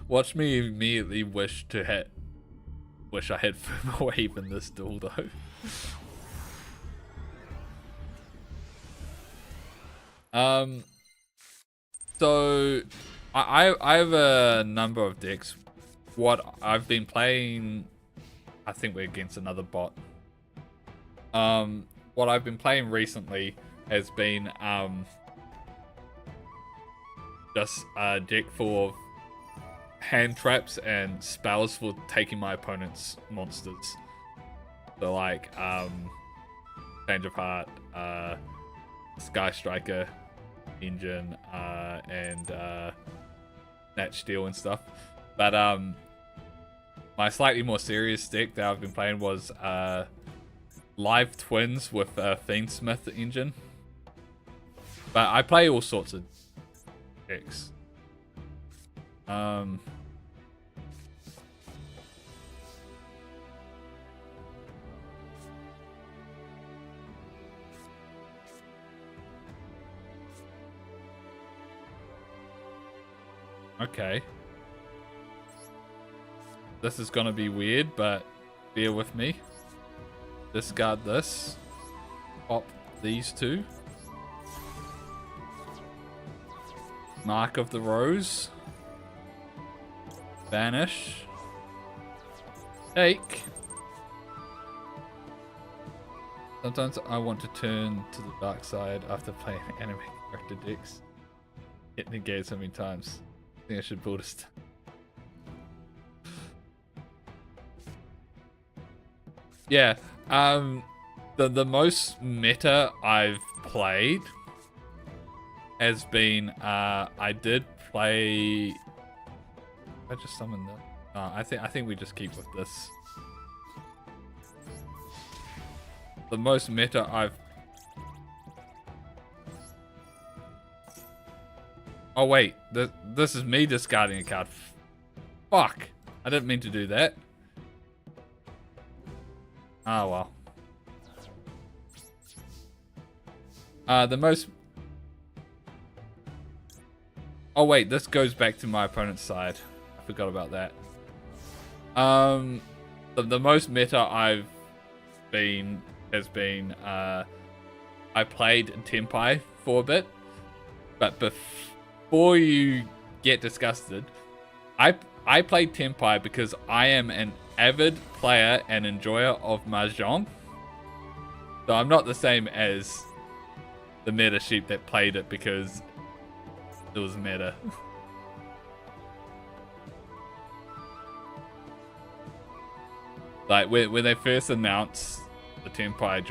Watch me immediately wish I had Fuma Wave in this duel though. So I have a number of decks. What I've been playing, I think we're against another bot. What I've been playing recently has been just a deck full of hand traps and spells for taking my opponent's monsters. So like Change of Heart, Sky Striker, Engine, and Nat Steel and stuff. But my slightly more serious deck that I've been playing was Live Twins with Fiendsmith Engine. But I play all sorts of decks. Okay. This is gonna be weird, but bear with me. Discard this. Pop these two. Mark of the Rose. Banish. Take. Sometimes I want to turn to the dark side after playing anime character decks. Hit negate so many times. I think I should build a yeah, the most meta I've played has been I did play. I just summoned that. I think we just keep with this. The most meta I've. Oh wait, this is me discarding a card. Fuck, I didn't mean to do that. Oh well. The most... Oh wait, this goes back to my opponent's side. I forgot about that. The most meta I've been has been I played Tenpai for a bit, but before you get disgusted, I played Tenpai because I am an avid player and enjoyer of Mahjong. So I'm not the same as the meta sheep that played it because it was meta. Like when they first announced the Tenpai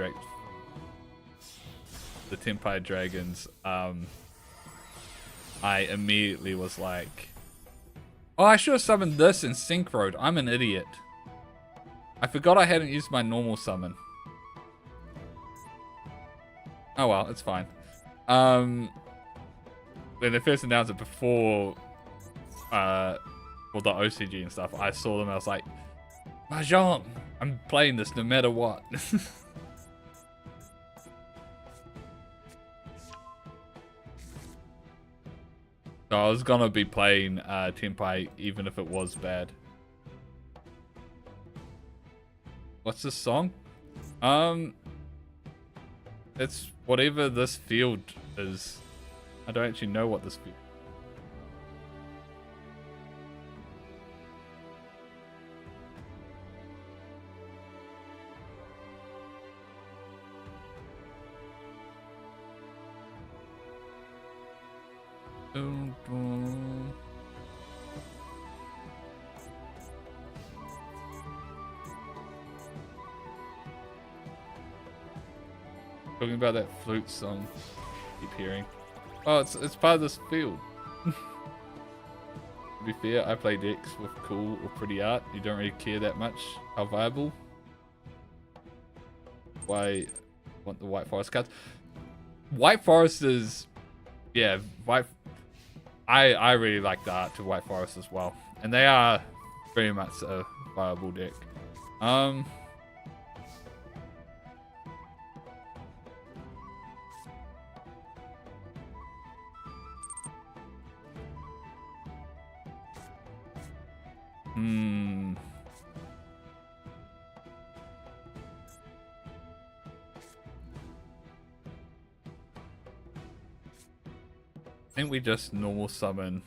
Dragons, I immediately was like, oh, I should have summoned this in Synchroed. I'm an idiot. I forgot I hadn't used my normal summon. Oh well, it's fine. When they first announced it before the OCG and stuff, I saw them, I was like, Mahjong, I'm playing this no matter what. So I was gonna be playing Tenpai even if it was bad. What's this song? It's whatever this field is. I don't actually know what this field. Talking about that flute song I keep hearing. Oh, it's part of this field. To be fair, I play decks with cool or pretty art. You don't really care that much how viable. Why I want the White Forest cards? White Forest is, yeah, I really like the art to White Forest as well, and they are very much a viable deck. I think we just normal summon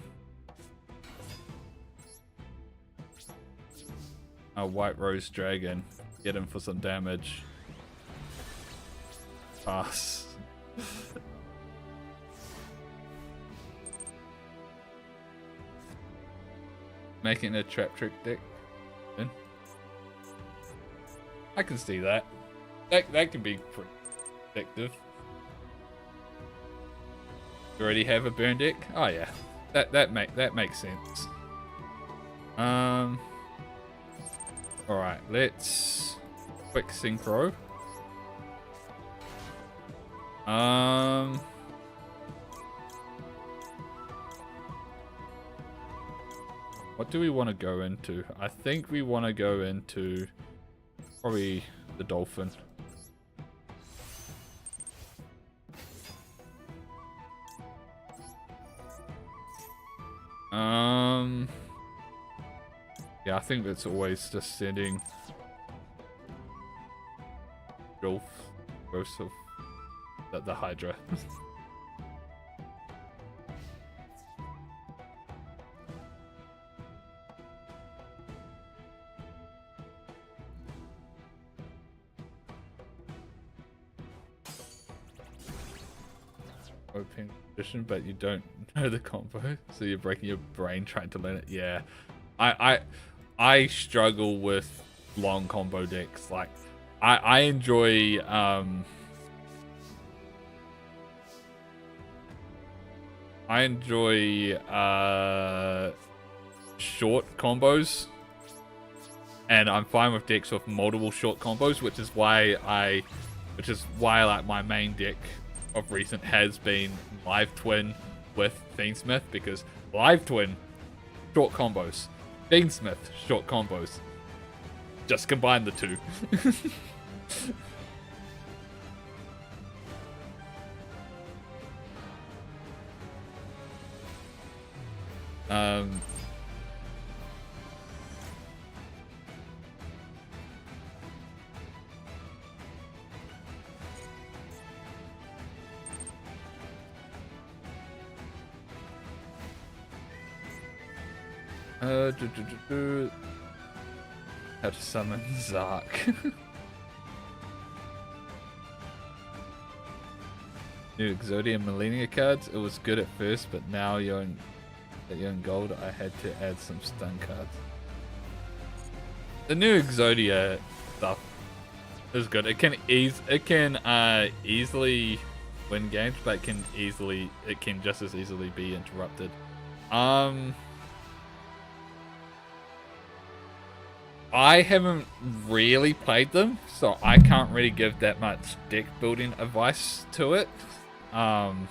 a White Rose Dragon, get him for some damage. Pass. Making a trap trick deck. I can see that. That can be pretty effective. You already have a burn deck? Oh yeah. That makes sense. Alright, let's quick synchro. What do we want to go into? I think we want to go into probably the dolphin. Yeah, I think that's always just sending growth of the Hydra. Open position, but you don't know the combo, so you're breaking your brain trying to learn it. Yeah, I struggle with long combo decks. Like, I enjoy short combos, and I'm fine with decks with multiple short combos, which is why like my main deck of recent has been Live Twin with Fiendsmith, because Live Twin, short combos, Fiendsmith, short combos. Just combine the two. Um, How to summon Zark. New Exodia and Millennia cards. It was good at first, but now you're in gold. I had to add some stun cards. The new Exodia stuff is good. It can easily win games, but it can just as easily be interrupted. I haven't really played them, so I can't really give that much deck building advice to it. And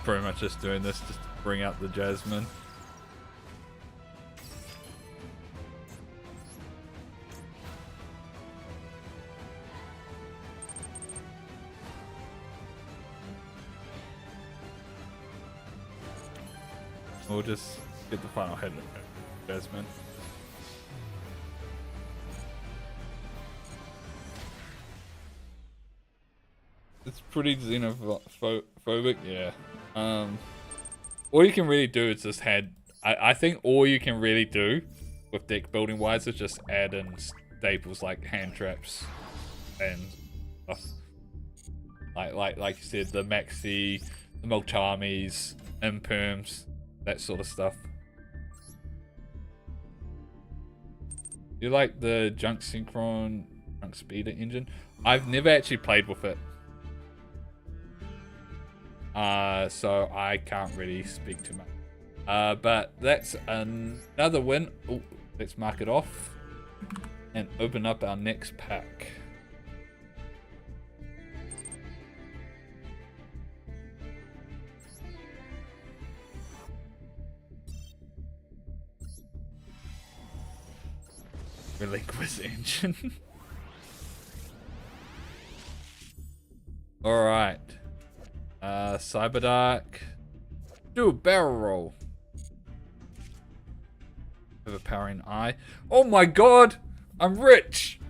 pretty much just doing this just to bring out the Jasmine. We'll just get the final head of Jasmine. It's pretty xenophobic, yeah. All you can really do is just I think all you can really do with deck building wise is just add in staples like hand traps and stuff. Like you said, the Maxi, the Mulchamis, Imperms, that sort of stuff. You like the Junk Speeder engine? I've never actually played with it. So I can't really speak too much. But that's another win. Ooh, let's mark it off and open up our next pack. Relinquish engine. Alright. Cyberdark. Do a barrel roll. Overpowering eye. Oh my god! I'm rich!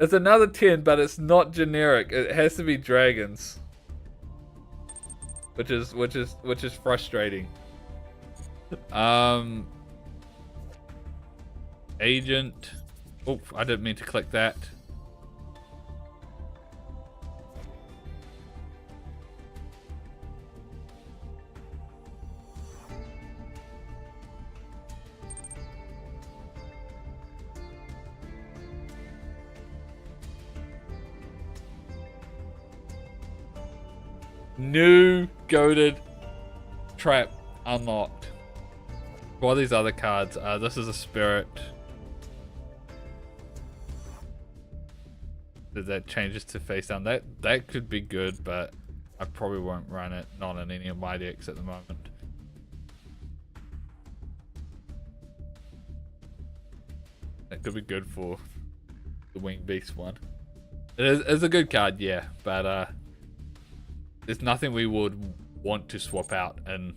It's another 10, but it's not generic. It has to be dragons. Which is frustrating. Agent. Oh, I didn't mean to click that. New goaded trap unlocked. For all these other cards, this is a spirit. That changes to face down. That could be good, but I probably won't run it. Not in any of my decks at the moment. That could be good for the Winged Beast one. It's a good card, yeah, but there's nothing we would want to swap out in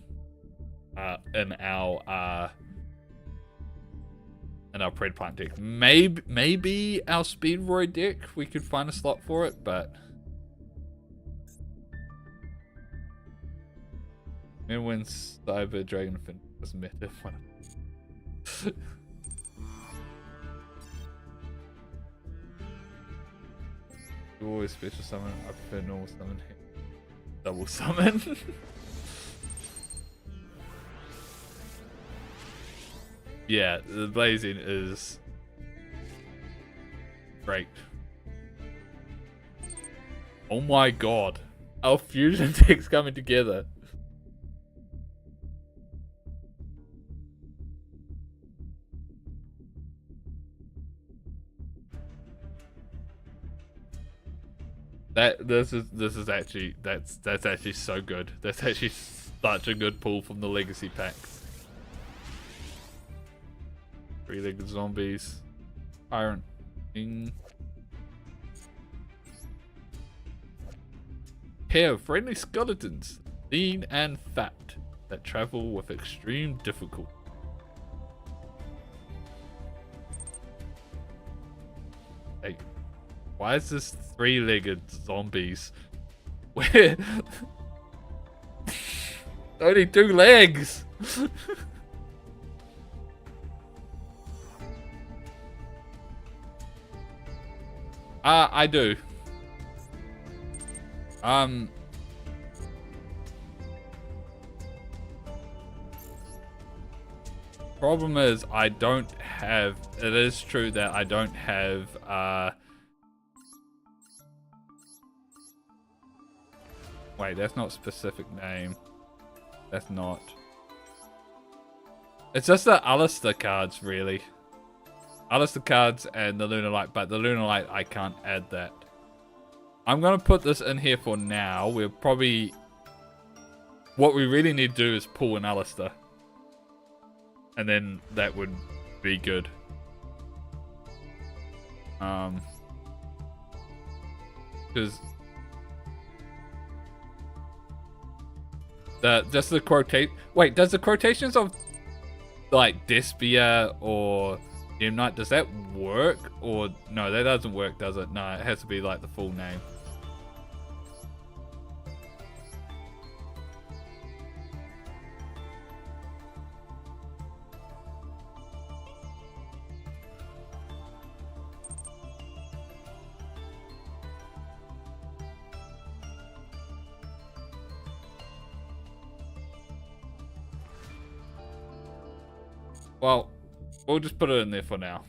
our Predaplant deck. Maybe our Speedroid deck, we could find a slot for it, but remember when Cyber Dragonfin was meta? You always special summon. I prefer normal summon. Double summon. Yeah, the blazing is great. Oh my god. Our fusion deck's coming together. This is actually that's actually so good. That's actually such a good pull from the legacy packs. 3-legged zombies, Iron King. Pair of friendly skeletons, lean and fat, that travel with extreme difficulty. Hey, why is this 3-legged zombies? Where? Only 2 legs! I do. Problem is, I don't have. It is true that I don't have. Wait, that's not specific name. That's not. It's just the Alistair cards, really. Alistair cards and the Lunar Light, but the Lunar Light, I can't add that. I'm gonna put this in here for now. We'll probably. What we really need to do is pull an Alistair. And then that would be good. Because just the quotate. Wait, does the quotations of like Despia or Gem Knight, does that work? Or no, that doesn't work, does it? No, it has to be like the full name. Well, we'll just put it in there for now.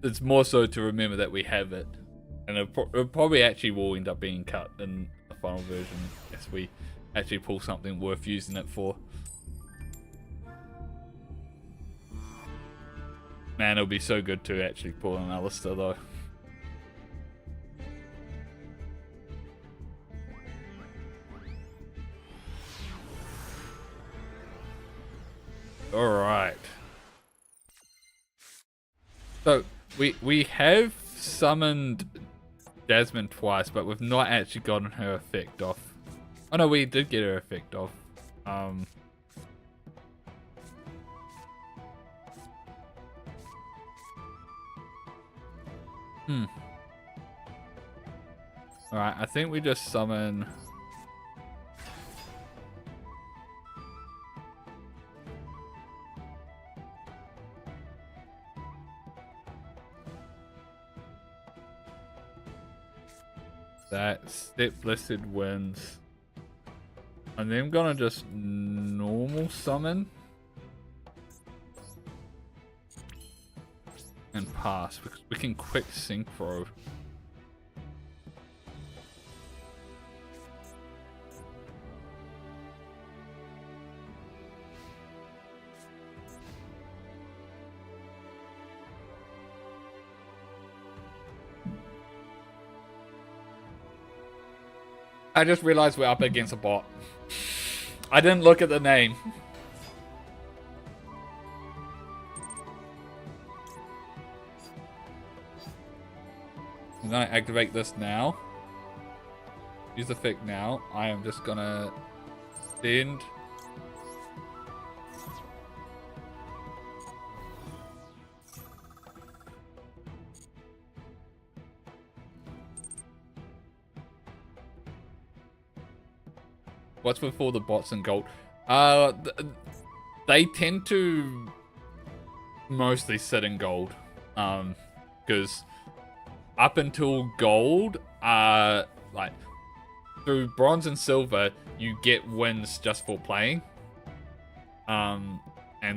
It's more so to remember that we have it. And it probably actually will end up being cut in the final version if we actually pull something worth using it for. Man, it'll be so good to actually pull an Alistair though. Alright. So, we have summoned Jasmine twice, but we've not actually gotten her effect off. Oh no, we did get her effect off. Alright, I think we just summon... that Step Blessed Winds. And then I'm gonna just normal summon. And pass, because we can quick synchro. I just realized we're up against a bot. I didn't look at the name. I'm gonna activate this now. Use effect now. I am just gonna send. What's with all the bots and gold? They tend to mostly sit in gold. Because up until gold, like through bronze and silver, you get wins just for playing. And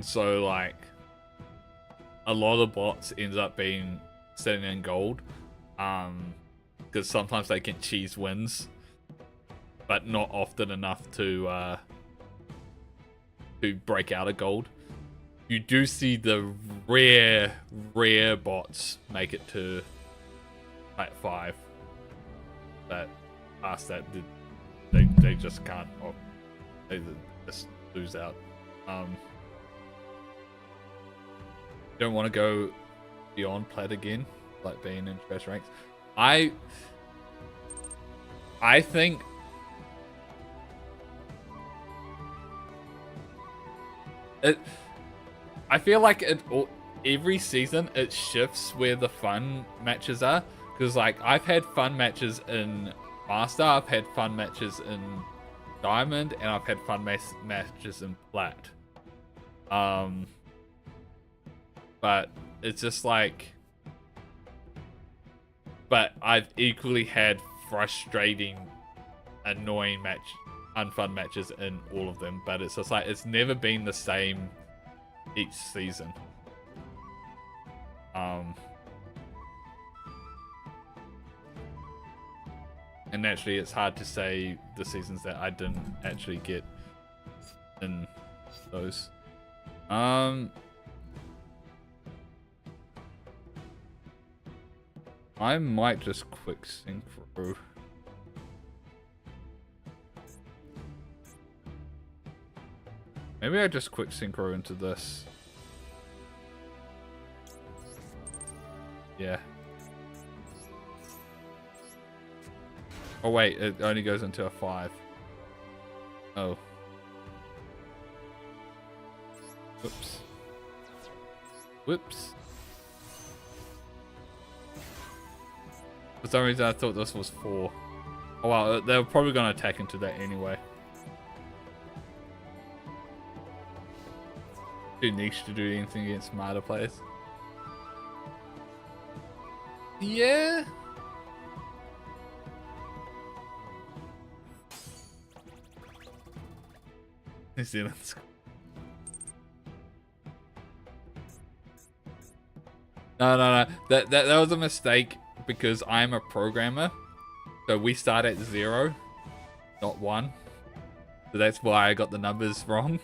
so like a lot of bots ends up being sitting in gold. Because sometimes they can cheese wins, but not often enough to break out of gold. you do see the rare bots make it to like 5. But past that, they just can't. Oh, they just lose out. Don't want to go beyond plat again, like being in trash ranks. I think I feel like every season it shifts where the fun matches are, because like I've had fun matches in Master, I've had fun matches in Diamond, and I've had fun matches in Plat. But it's just like, but I've equally had frustrating, annoying unfun matches in all of them. But it's just like, it's never been the same each season. And naturally, it's hard to say the seasons that I didn't actually get in those. I might just quick synchro. Maybe I just quick synchro into this. Yeah. Oh wait, it only goes into a 5. Oh. Whoops. Whoops. For some reason I thought this was 4. Oh wow, they were probably going to attack into that anyway. Too niche to do anything against smarter players. Yeah. New Zealand's. No. That was a mistake because I'm a programmer. So we start at 0, not 1. So that's why I got the numbers wrong.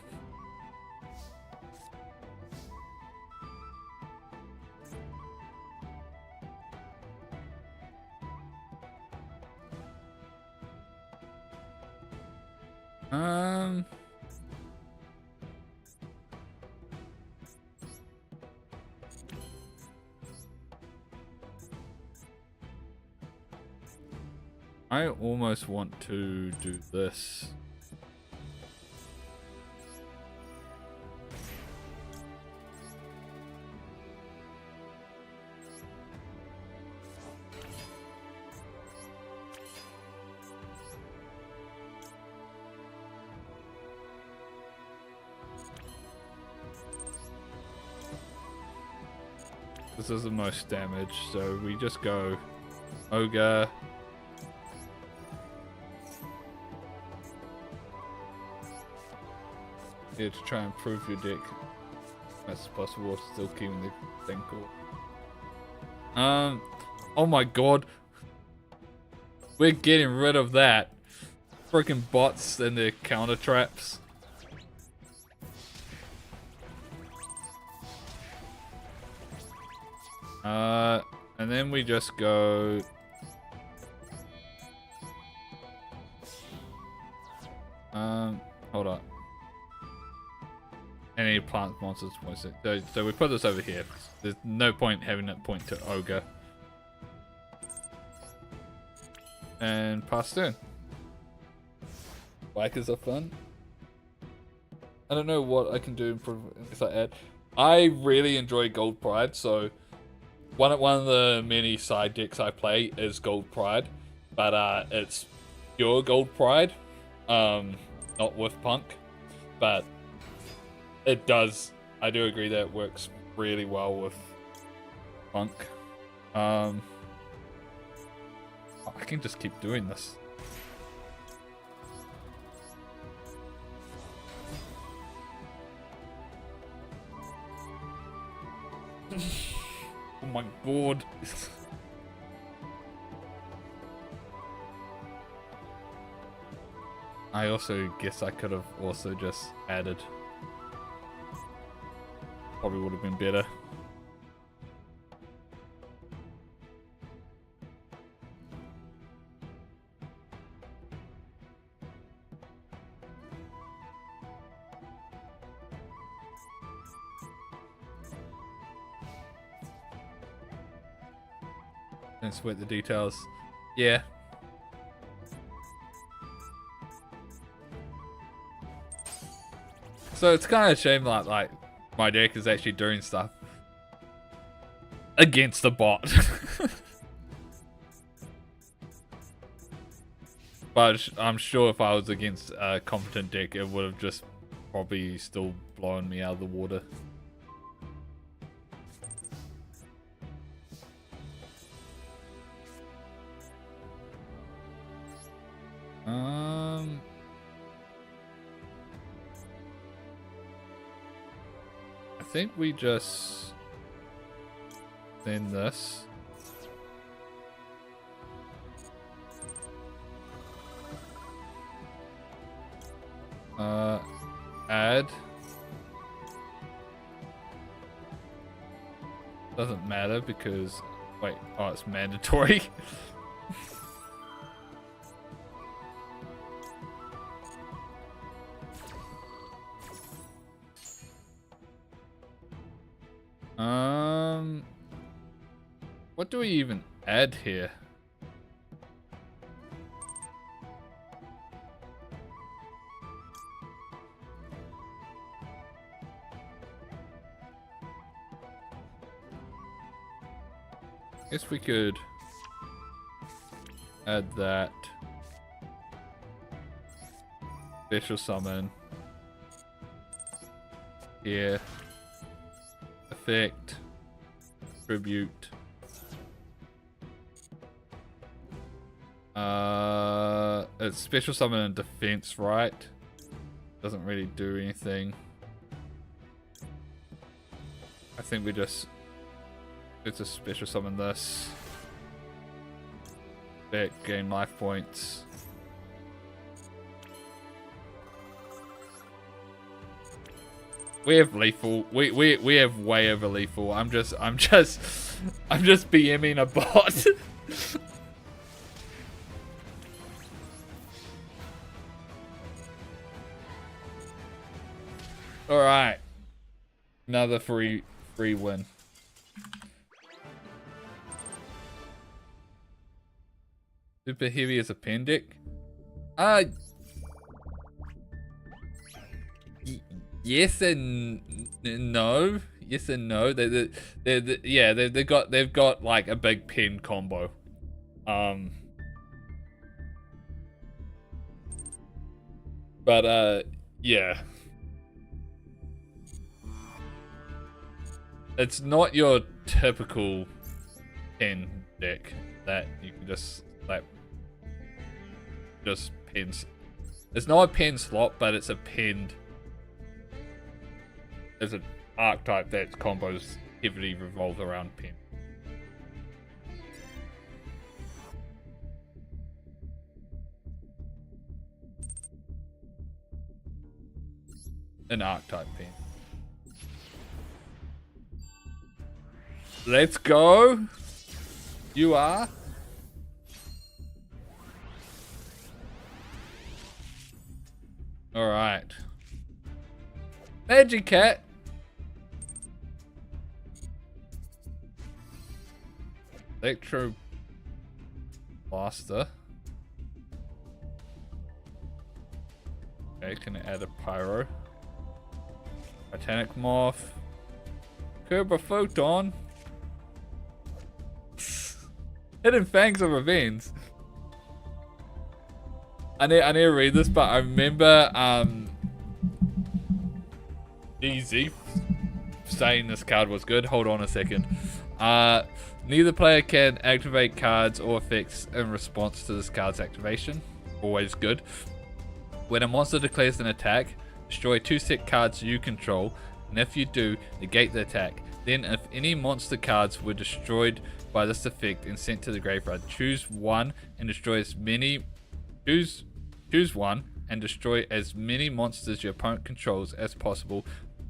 I almost want to do this. This is the most damage, so we just go Ogre. Here to try and improve your deck as possible, still keeping the thing cool. Oh my god. We're getting rid of that. Freaking bots and their counter traps. And then we just go. Hold on. Any plant monsters points it. So we put this over here. There's no point having it point to Ogre. And pass turn. Bikers are fun. I don't know what I can do if I add. I really enjoy Gold Pride, so one of the many side decks I play is Gold Pride, but it's pure Gold Pride, not with Punk, but it does. I do agree that it works really well with Punk. I can just keep doing this. Oh my god. I also guess I could have also just added Probably would have been better. Don't sweat the details. Yeah. So it's kind of a shame that like my deck is actually doing stuff against the bot. But I'm sure if I was against a competent deck, it would have just probably still blown me out of the water. I think we just send this. Add. Doesn't matter because, wait, oh, it's mandatory. What do we even add here? Guess we could add that. Special summon. Yeah. Effect. Tribute. It's special summon and defense, right? Doesn't really do anything. I think we just... It's a special summon this. Back, gain life points. We have lethal. We have way over lethal. I'm just BMing a bot. All right. Another free win. Super heavy as a pendic. Yes and no. Yes and no. They've got like a big pen combo. But yeah. It's not your typical pen deck that you can just like pens. It's not a pen slot, but it's a penned. There's an archetype that combos heavily revolve around pen. An archetype pen. Let's go. You are. All right. Magic Cat. Electro Blaster. Okay, can I add a Pyro? Titanic Morph. Kerber Photon. Hidden Fangs of Revenge. I need to read this, but I remember Easy saying this card was good. Hold on a second. Neither player can activate cards or effects in response to this card's activation. Always good. When a monster declares an attack, destroy 2 set cards you control, and if you do, negate the attack. Then if any monster cards were destroyed by this effect and sent to the graveyard, choose one and destroy as many choose one and destroy as many monsters your opponent controls as possible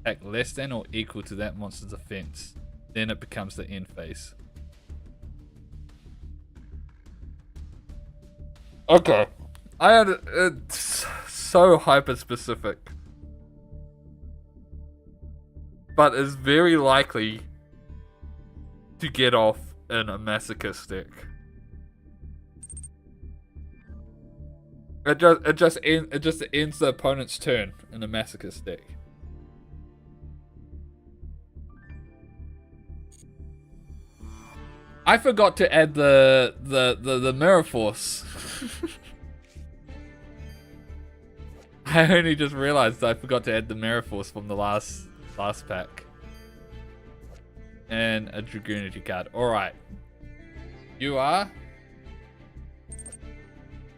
attack less than or equal to that monster's defense. Then it becomes the end phase. Okay. I had it's so hyper specific. But is very likely to get off in a Masochist deck. It just ends the opponent's turn in a Masochist deck. I forgot to add the Mirror Force. I only just realized I forgot to add the Mirror Force from the last pack. And a Dragoonity card. Alright. You are?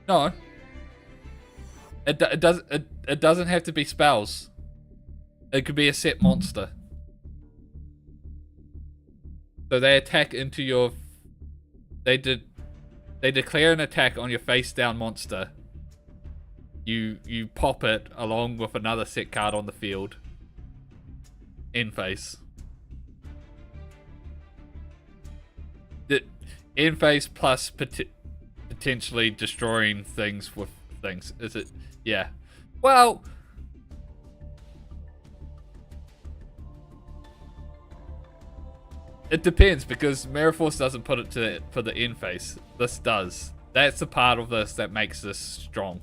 No. It doesn't have to be spells. It could be a set monster. So they attack into your... They declare an attack on your face down monster. You pop it along with another set card on the field. End phase. End phase plus potentially destroying things with things. Is it? Yeah. Well... It depends, because Mirror Force doesn't put it for the end phase. This does. That's the part of this that makes this strong.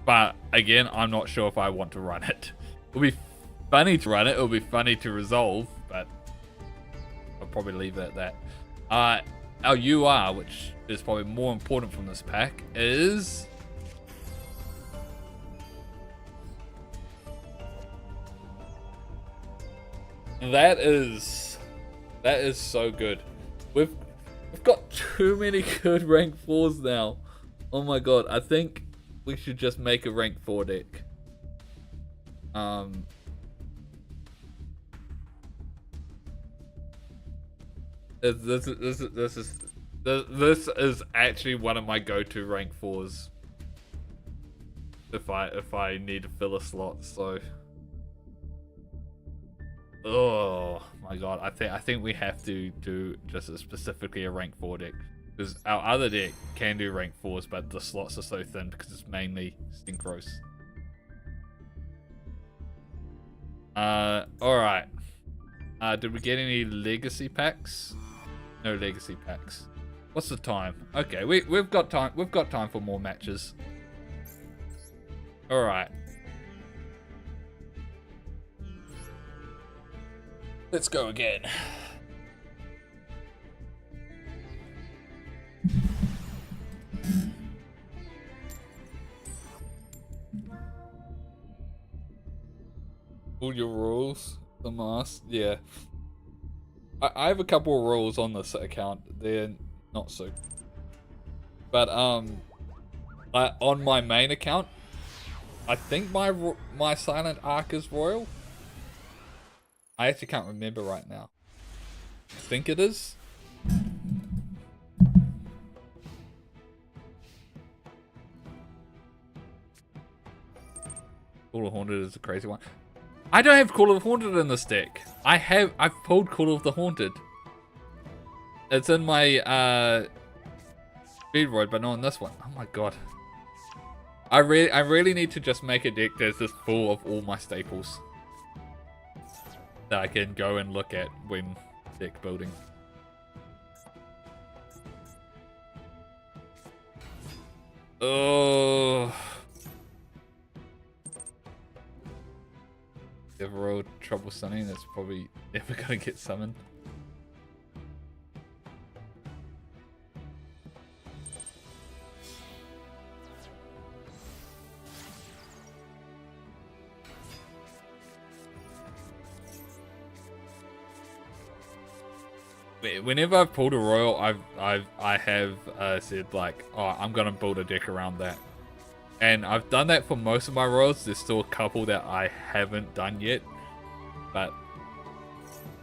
But again, I'm not sure if I want to run it. It'll be funny to run it. It'll be funny to resolve, but I'll probably leave it at that. Our UR, which is probably more important from this pack, is... That is so good. We've got too many good rank 4s now. Oh my god, I think we should just make a rank 4 deck. This is actually one of my go-to rank 4s. If I need to fill a slot, so. Oh my god, I think we have to do just specifically a rank 4 deck. Because our other deck can do rank 4s, but the slots are so thin because it's mainly synchros. Alright. Did we get any legacy packs? No legacy packs. What's the time? Okay, we've got time. We've got time for more matches. Alright. Let's go again. All your rules, the mask, yeah. I have a couple of rules on this account. They're not so. But on my main account, I think my silent arc is royal. I actually can't remember right now. I think it is. Call of the Haunted is a crazy one. I don't have Call of the Haunted in this deck. I've pulled Call of the Haunted. It's in my Speedroid, but not in this one. Oh my god. I really need to just make a deck that's just full of all my staples that I can go and look at when deck building. Oh. Ever rolled Trouble Sunny, that's probably never gonna get summoned. Whenever I've pulled a royal, I have said like, oh, I'm gonna build a deck around that. And I've done that for most of my royals. There's still a couple that I haven't done yet, but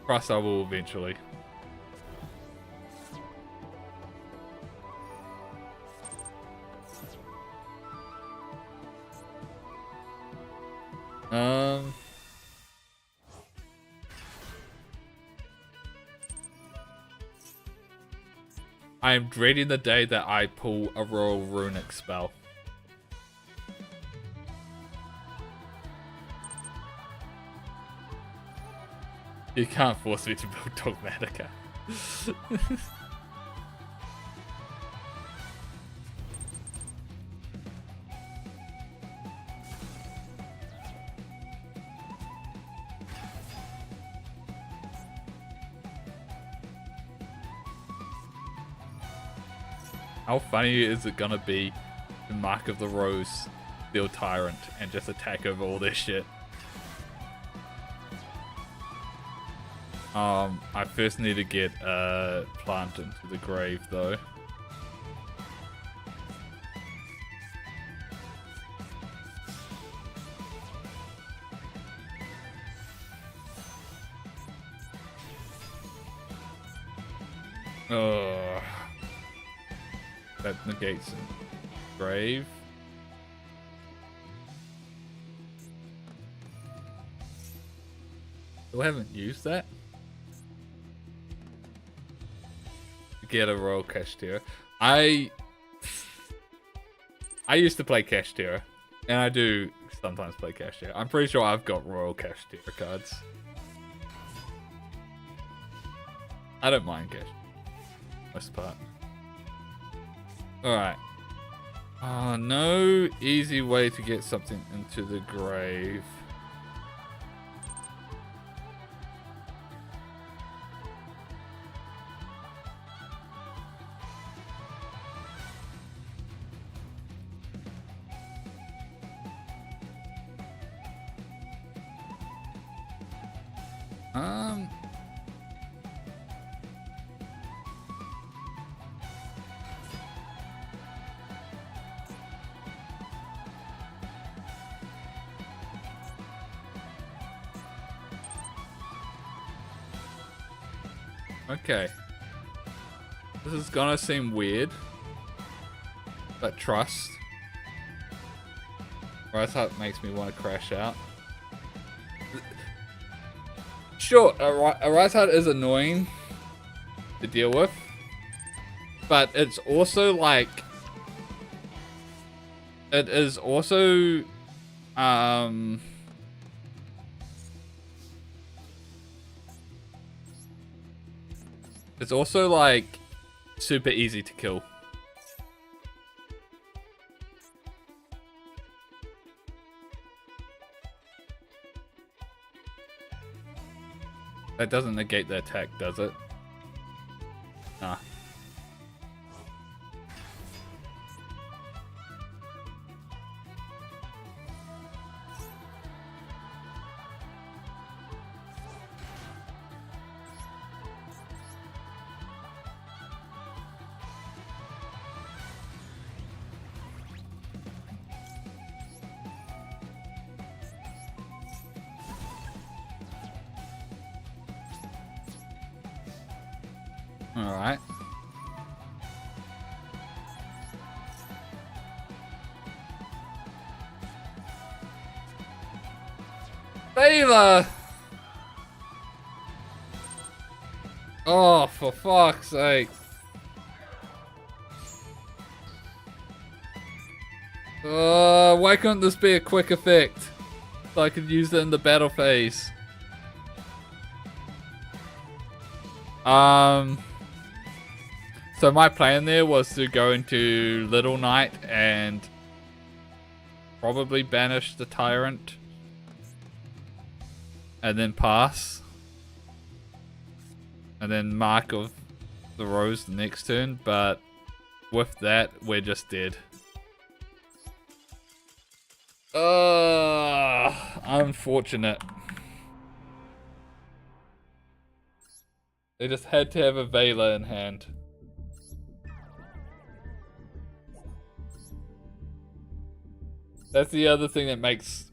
trust I will eventually. I am dreading the day that I pull a Royal Runic spell. You can't force me to build Dogmatica. How funny is it gonna be to Mark of the Rose, Steel Tyrant, and just attack over all this shit? I first need to get Plant into the grave though. Oh, that negates the grave. Still haven't used that. Get a Royal Kashtira. I used to play Kashtira, and I do sometimes play Kashtira. I'm pretty sure I've got Royal Kashtira cards. I don't mind Kashtira, most part. Alright. No easy way to get something into the grave. Okay. This is gonna seem weird, but trust. Rise Heart makes me want to crash out. Sure, a Rise Heart is annoying to deal with, but it's also like... It is also... It's also like super easy to kill. That doesn't negate the attack, does it? Nah. Alright. Baylor! Oh, for fuck's sake. Why couldn't this be a quick effect? So I could use it in the battle phase. So my plan there was to go into Little Knight and probably banish the Tyrant. And then pass. And then Mark of the Rose the next turn, but with that, we're just dead. Unfortunate. They just had to have a Vela in hand. That's the other thing that makes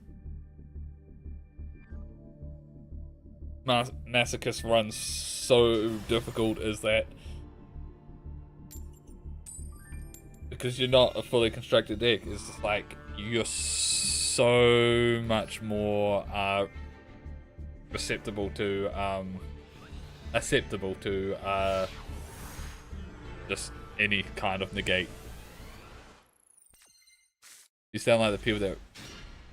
Masochist runs so difficult, is that because you're not a fully constructed deck, it's just like you're so much more acceptable to just any kind of negate. You sound like the people that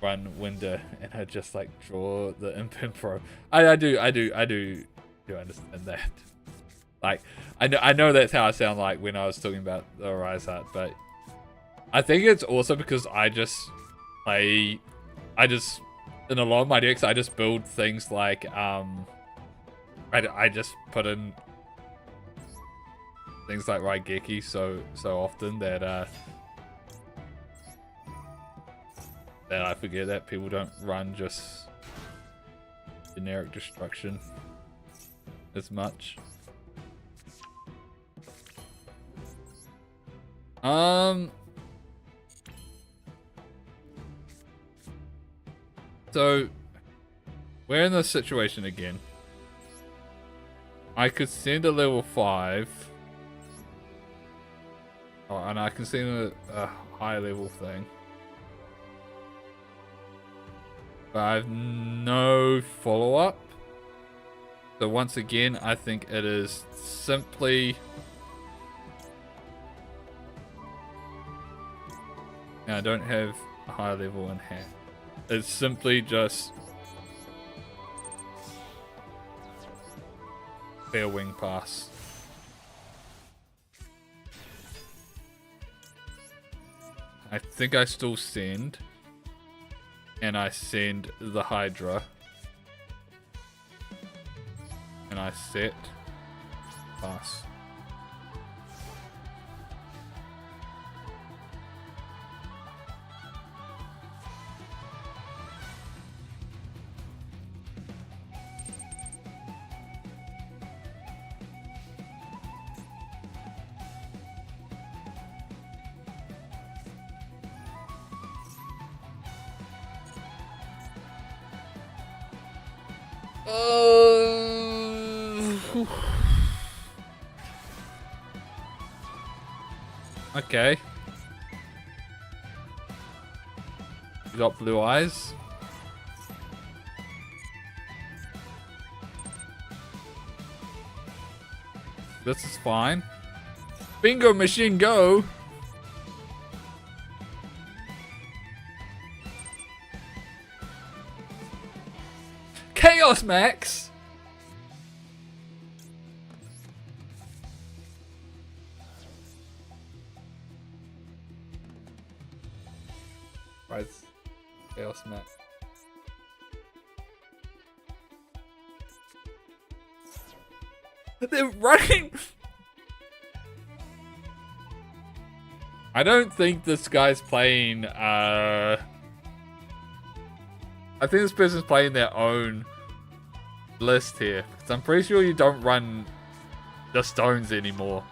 run Winder and are just like draw the Imp Pro. I do understand that. Like I know that's how I sound like when I was talking about the Rise Art, but I think it's also because I just in a lot of my decks I just build things like I just put in things like Raigeki so often that I forget that people don't run just generic destruction as much. So we're in this situation again. I could send a level 5. Oh, and I can send a high level thing. But I have no follow-up. So once again, I think it is simply... I don't have a high level in hand. It's simply just... fair wing pass. I think I still send. And I send the Hydra. And I set. Pass. Okay. You got blue eyes. This is fine. Bingo machine go. Chaos Max. Right. Chaos Max. They're running. I don't think this guy's playing I think this person's playing their own list here. Because I'm pretty sure you don't run the stones anymore.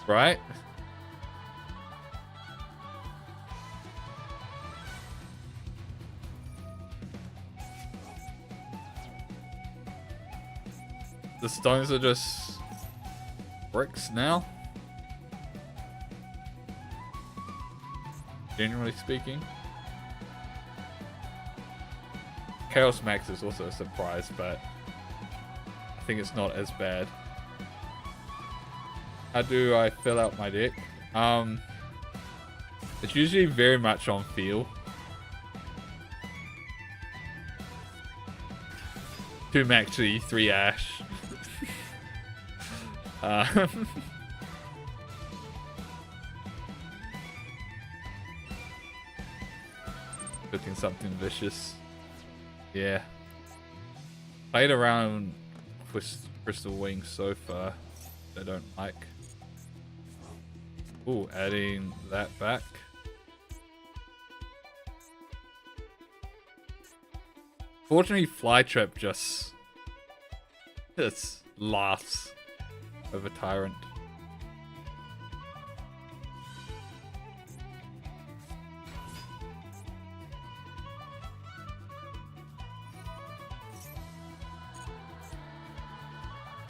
Right? The stones are just bricks now. Generally speaking. Chaos Max is also a surprise, but I think it's not as bad. How do I fill out my deck? It's usually very much on feel. 2 Maxi, 3 Ash. Cooking something vicious. Yeah. Played around with Crystal Wings so far. I don't like. Ooh, adding that back. Fortunately, Flytrap just laughs over Tyrant.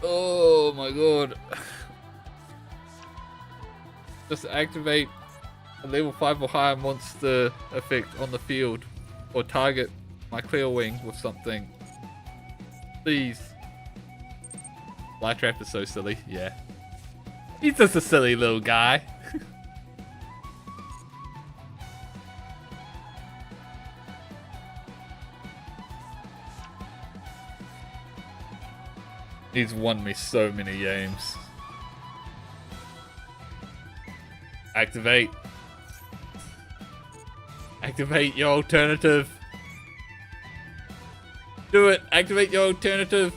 Oh my god. Just activate A level 5 or higher monster effect on the field. Or target my clear wing with something. Please. Flytrap is so silly, yeah. He's just a silly little guy. He's won me so many games. Activate. Activate your alternative. Do it. Activate your alternative.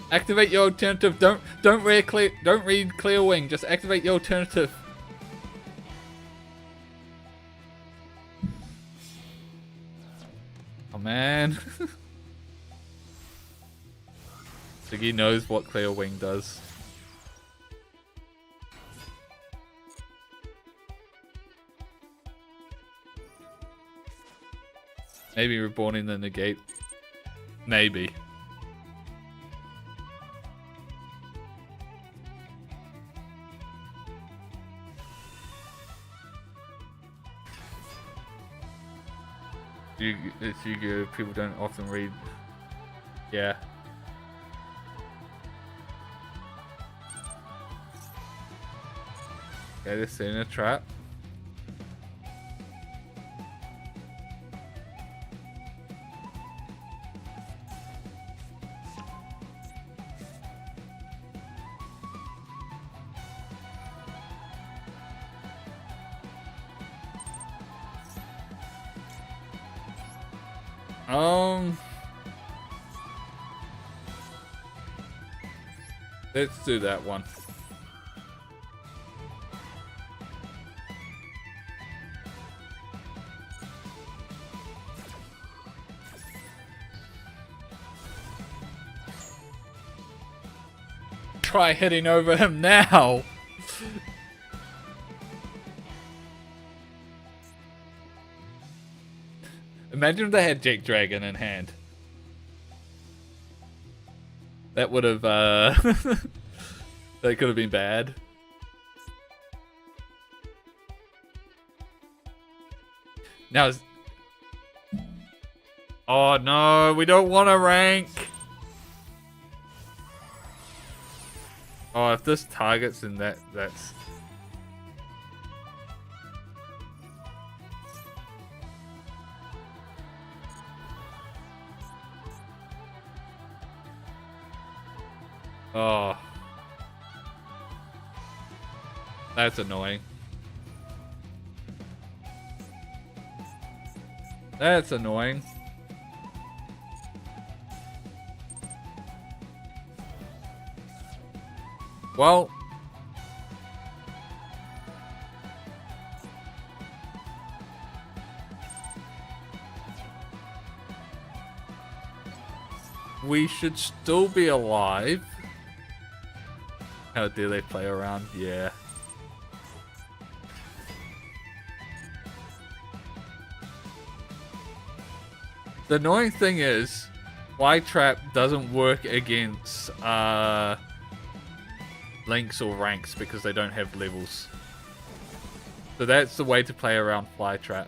Activate your alternative. Don't read clear wing. Just activate your alternative. Oh man. Ziggy knows what clear wing does. Maybe reborn in the negate. Maybe. It's Yugioh, people don't often read. Yeah. Okay, this in a trap. Let's do that one. Try hitting over him now. Imagine if they had Jake Dragon in hand. That would have, that could have been bad. Now, oh no, we don't want to rank. Oh, if this targets, then that's... Oh. That's annoying. That's annoying. Well. We should still be alive. How dare they play around? Yeah. The annoying thing is, Flytrap doesn't work against links or ranks because they don't have levels. So that's the way to play around Flytrap.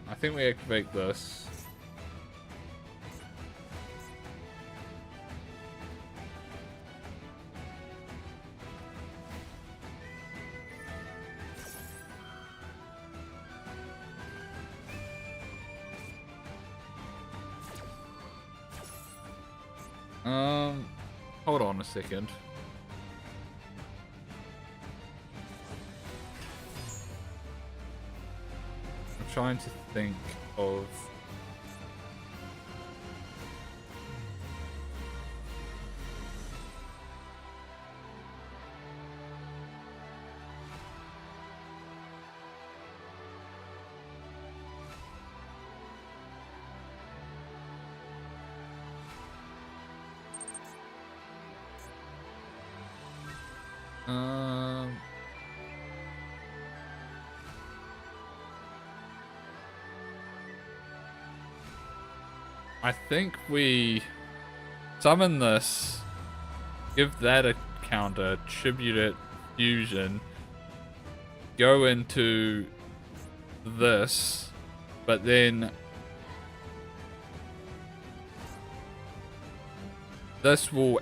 I think we activate this. Hold on a second. Trying to think of . Um, I think we summon this, give that a counter, tribute it, fusion, go into this, but then this will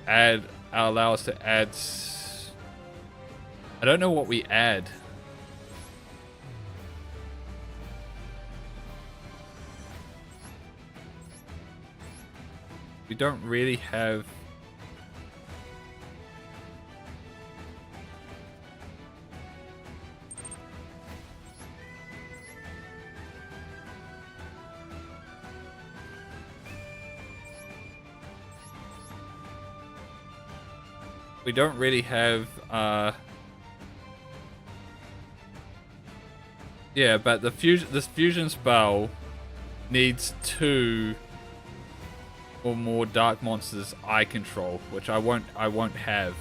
allow us to add. I don't know what we add. We don't really have. We don't really have, yeah, but this fusion spell needs 2 or more dark monsters I control, which I won't have.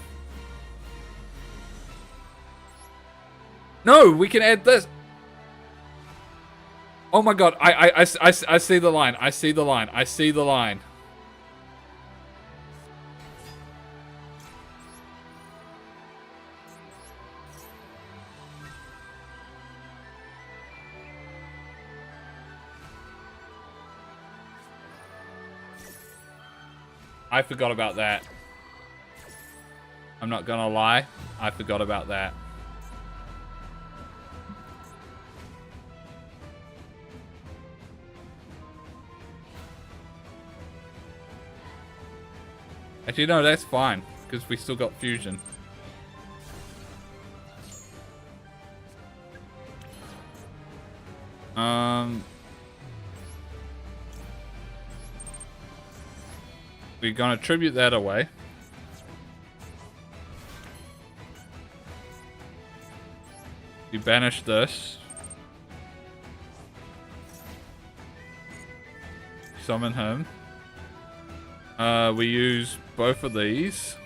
No, we can add this. Oh my god, I see the line. I see the line. I see the line. I forgot about that. I'm not gonna lie. I forgot about that. Actually, no, that's fine, because we still got fusion. We're gonna tribute that away. We banish this. Summon him. We use both of these.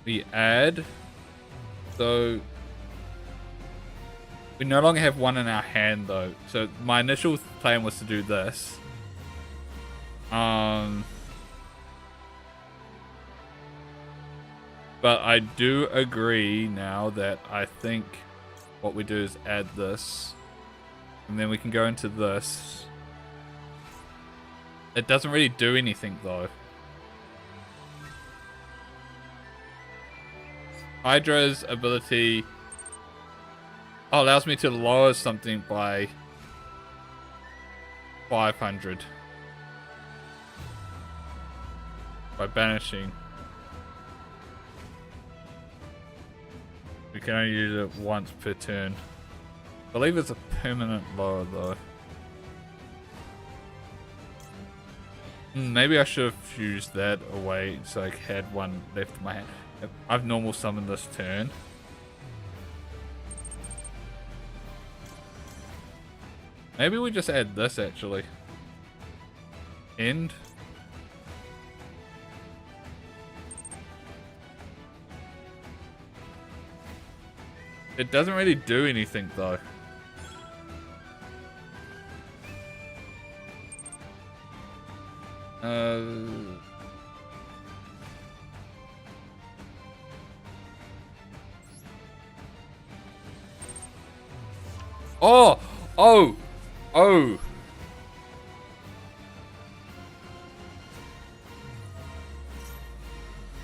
We add. So we no longer have one in our hand though. So my initial plan was to do this. But I do agree now that I think what we do is add this. And then we can go into this. It doesn't really do anything though. Hydra's ability allows me to lower something by 500 by banishing. We can only use it once per turn. I believe it's a permanent lower though. Maybe I should have fused that away so I had one left in my hand. I've normal summoned this turn. Maybe we just add this actually. End. It doesn't really do anything though. Oh! Oh! Oh!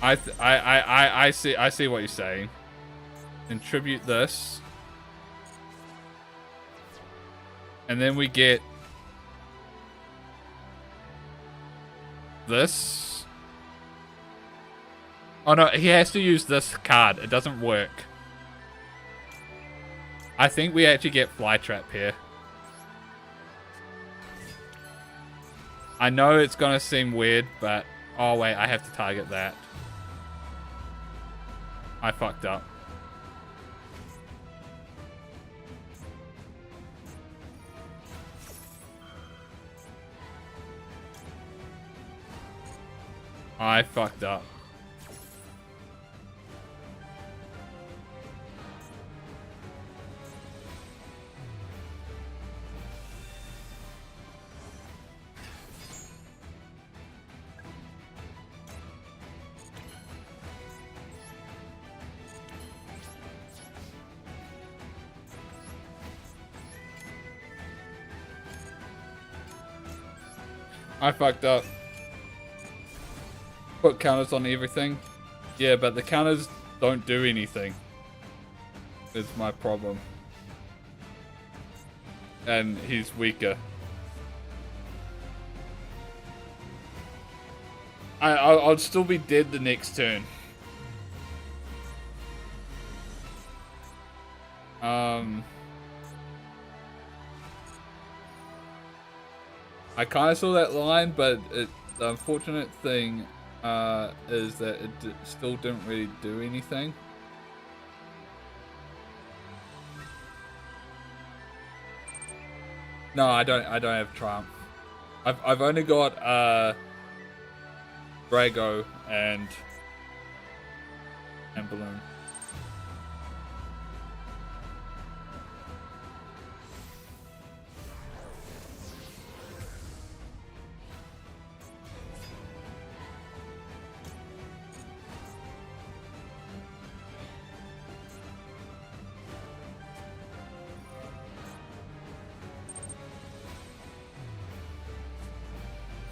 I see what you're saying. Contribute this. And then we get this. Oh no, he has to use this card. It doesn't work. I think we actually get Flytrap here. I know it's gonna seem weird, but oh wait, I have to target that. I fucked up. I fucked up. I fucked up. Put counters on everything. Yeah, but the counters don't do anything. It's my problem. And he's weaker. I'll still be dead the next turn. I kind of saw that line, but the unfortunate thing is that it still didn't really do anything. No, I don't have Triumph. I've only got Drago and Balloon.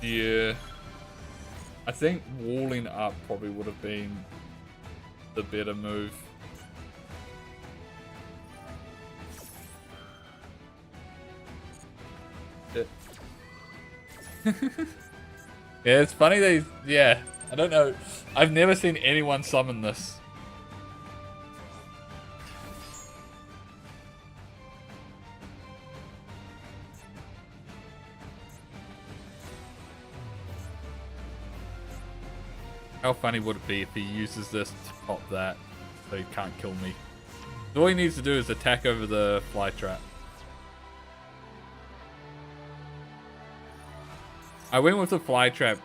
Yeah, I think walling up probably would have been the better move. Yeah, yeah, it's funny they, yeah, I don't know. I've never seen anyone summon this. How funny would it be if he uses this to pop that so he can't kill me? All he needs to do is attack over the fly trap. I went with the fly trap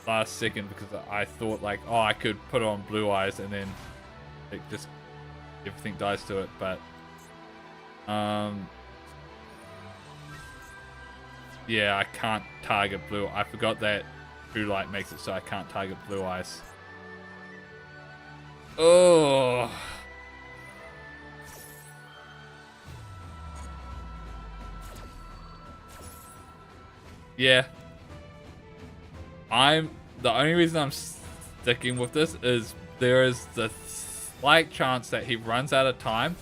last second because I thought like, oh, I could put on Blue Eyes and then it just, everything dies to it, but yeah, I can't target Blue. I forgot that Blue Light makes it so I can't target Blue Eyes. Oh. Yeah. The only reason I'm sticking with this is there is the slight chance that he runs out of time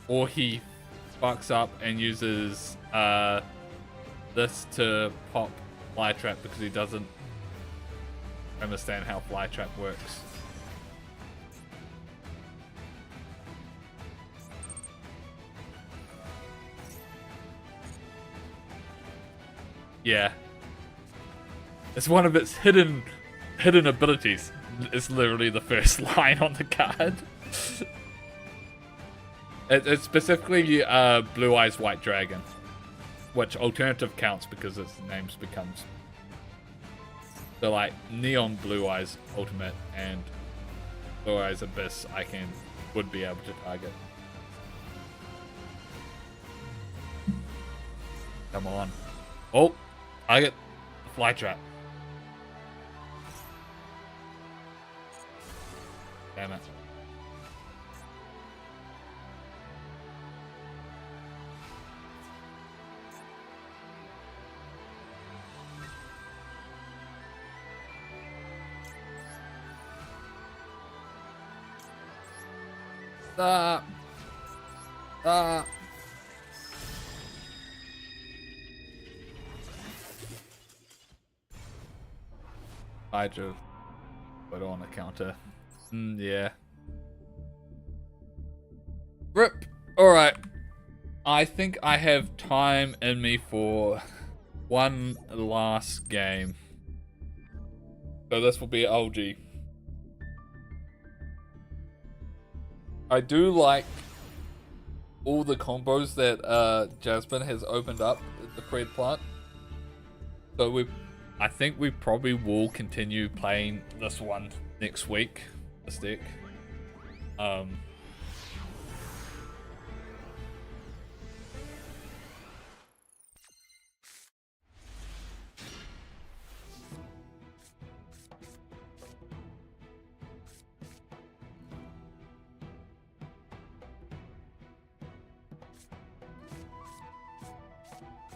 or he fucks up and uses this to pop Flytrap because he doesn't understand how Flytrap works. Yeah. It's one of its hidden abilities. It's literally the first line on the card. It's specifically Blue Eyes White Dragon, which alternative counts because its names becomes so like Neon Blue Eyes Ultimate and Blue Eyes Abyss would be able to target. Come on. Oh, target the fly trap. Damn it. Hydra put on a counter. Yeah. RIP. Alright. I think I have time in me for one last game. So this will be LG. I do like all the combos that Jasmine has opened up at the Predaplant. So we're I think we probably will continue playing this one next week, this deck.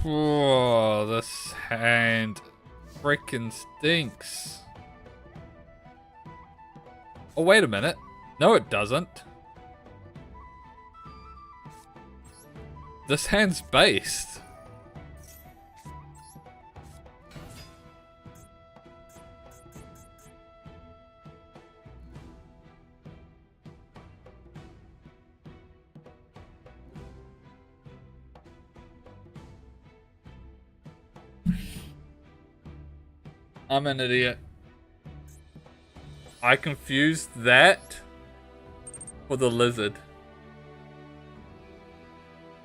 Oh, this hand freaking stinks. Oh, wait a minute. No, it doesn't. This hand's based. I'm an idiot. I confused that for the lizard.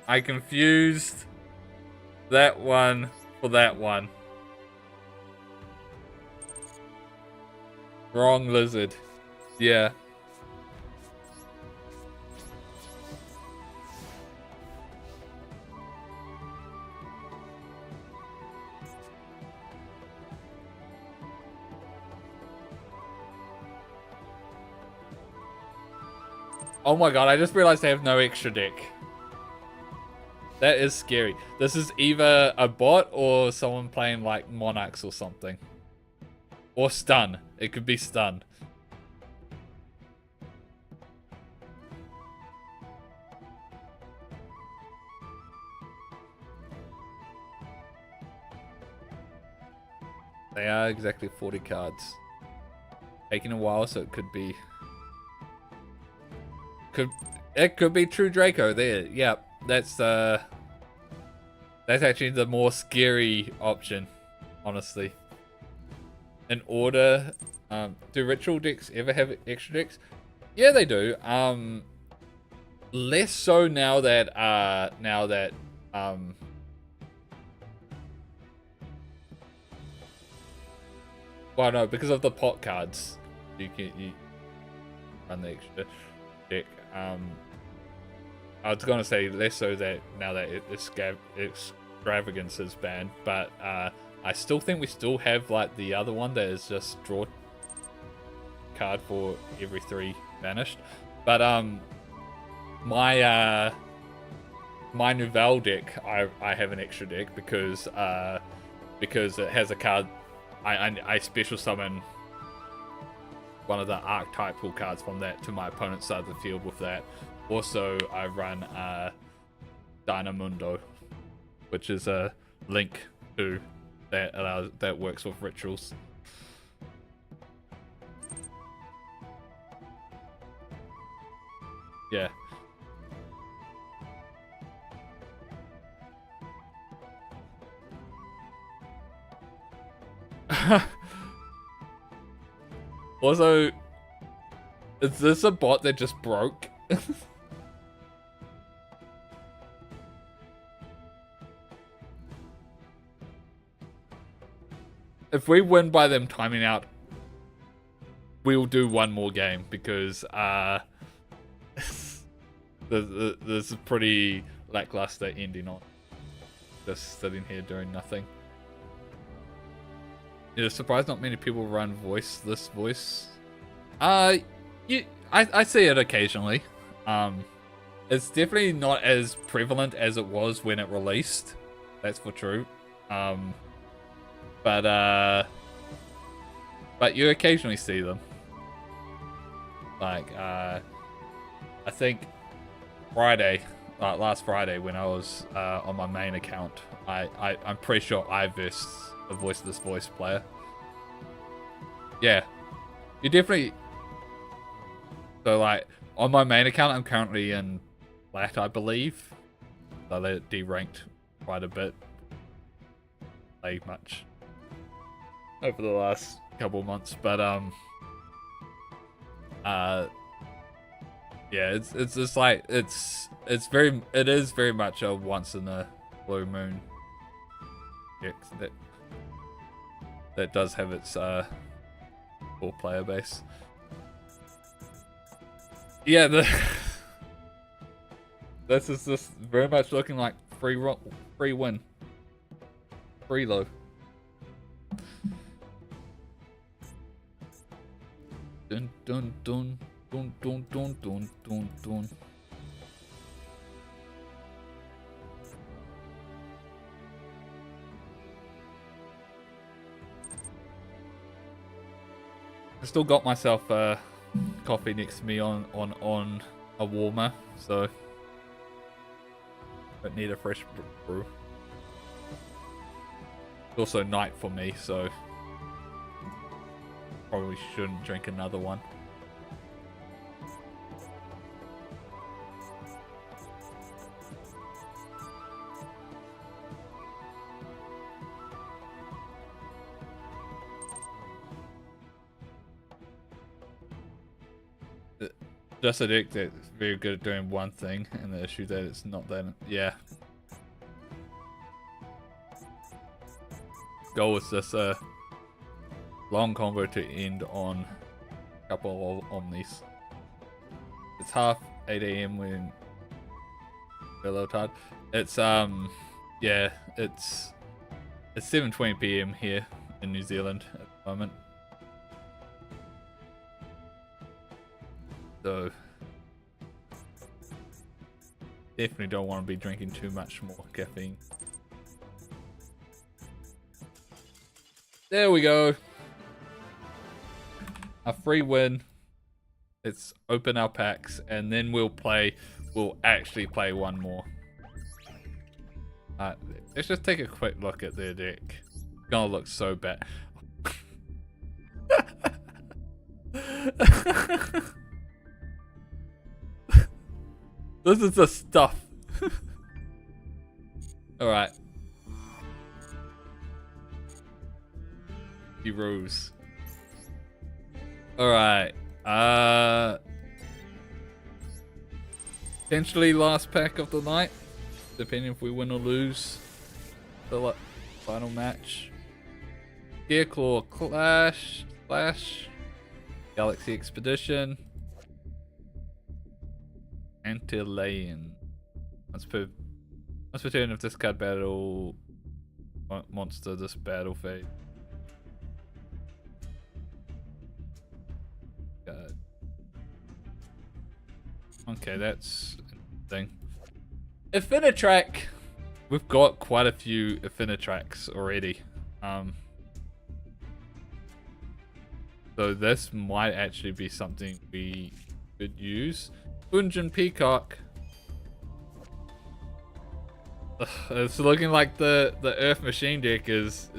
I confused that one for that one. Wrong lizard. Yeah. Oh my god, I just realized I have no extra deck. That is scary. This is either a bot or someone playing like Monarchs or something. Or Stun. It could be Stun. They are exactly 40 cards. Taking a while, so it could be... It could be True Draco there. Yep, that's actually the more scary option, honestly. In order, do ritual decks ever have extra decks? Yeah, they do. Less so now that well, no, because of the pot cards, you run the extra deck. I was gonna say less so that now that extravagance is banned, but I still think we still have like the other one that is just draw card for every 3 banished. But my Duel deck, I have an extra deck because it has a card. I special summon one of the archetypal cards from that to my opponent's side of the field with that. Also, I run Dynamundo, which is a link to that works with rituals. Yeah. Also, is this a bot that just broke? If we win by them timing out, we'll do one more game because there's a pretty lackluster ending on just sitting here doing nothing. Yeah, surprised not many people run this voice. I see it occasionally. It's definitely not as prevalent as it was when it released. That's for true. But you occasionally see them. Like I think Friday, last Friday when I was on my main account, I'm pretty sure I versed a voice player. Yeah, you definitely. So like on my main account, I'm currently in Plat, I believe. So they deranked quite a bit. Play much over the last couple months, but yeah, it's just like it is very much a once in a blue moon deck. that does have its full player base. Yeah, this is just very much looking like free win, free low. Dun dun dun dun dun dun dun dun dun. I still got myself coffee next to me on a warmer, so don't need a fresh brew. It's also night for me, so probably shouldn't drink another one. Just a deck that's very good at doing one thing, and the issue that it's not that. Yeah. Goal is just a long combo to end on a couple of Omnis. It's half 8 AM when hello Todd. It's yeah, it's 7:20 PM here in New Zealand at the moment. So definitely don't want to be drinking too much more caffeine. There we go. A free win. Let's open our packs and then we'll actually play one more. Let's just take a quick look at their deck. It's gonna look so bad. This is the stuff. Alright. Heroes. Alright. Potentially last pack of the night. Depending if we win or lose the final match. Gearclaw Clash. Galaxy Expedition. Antilean. Once per turn of this card battle monster this battle phase. God. Okay, that's interesting. Affinitrack. We've got quite a few Affinitracks already. So this might actually be something we could use. Bunjin Peacock. It's looking like the Earth Machine deck is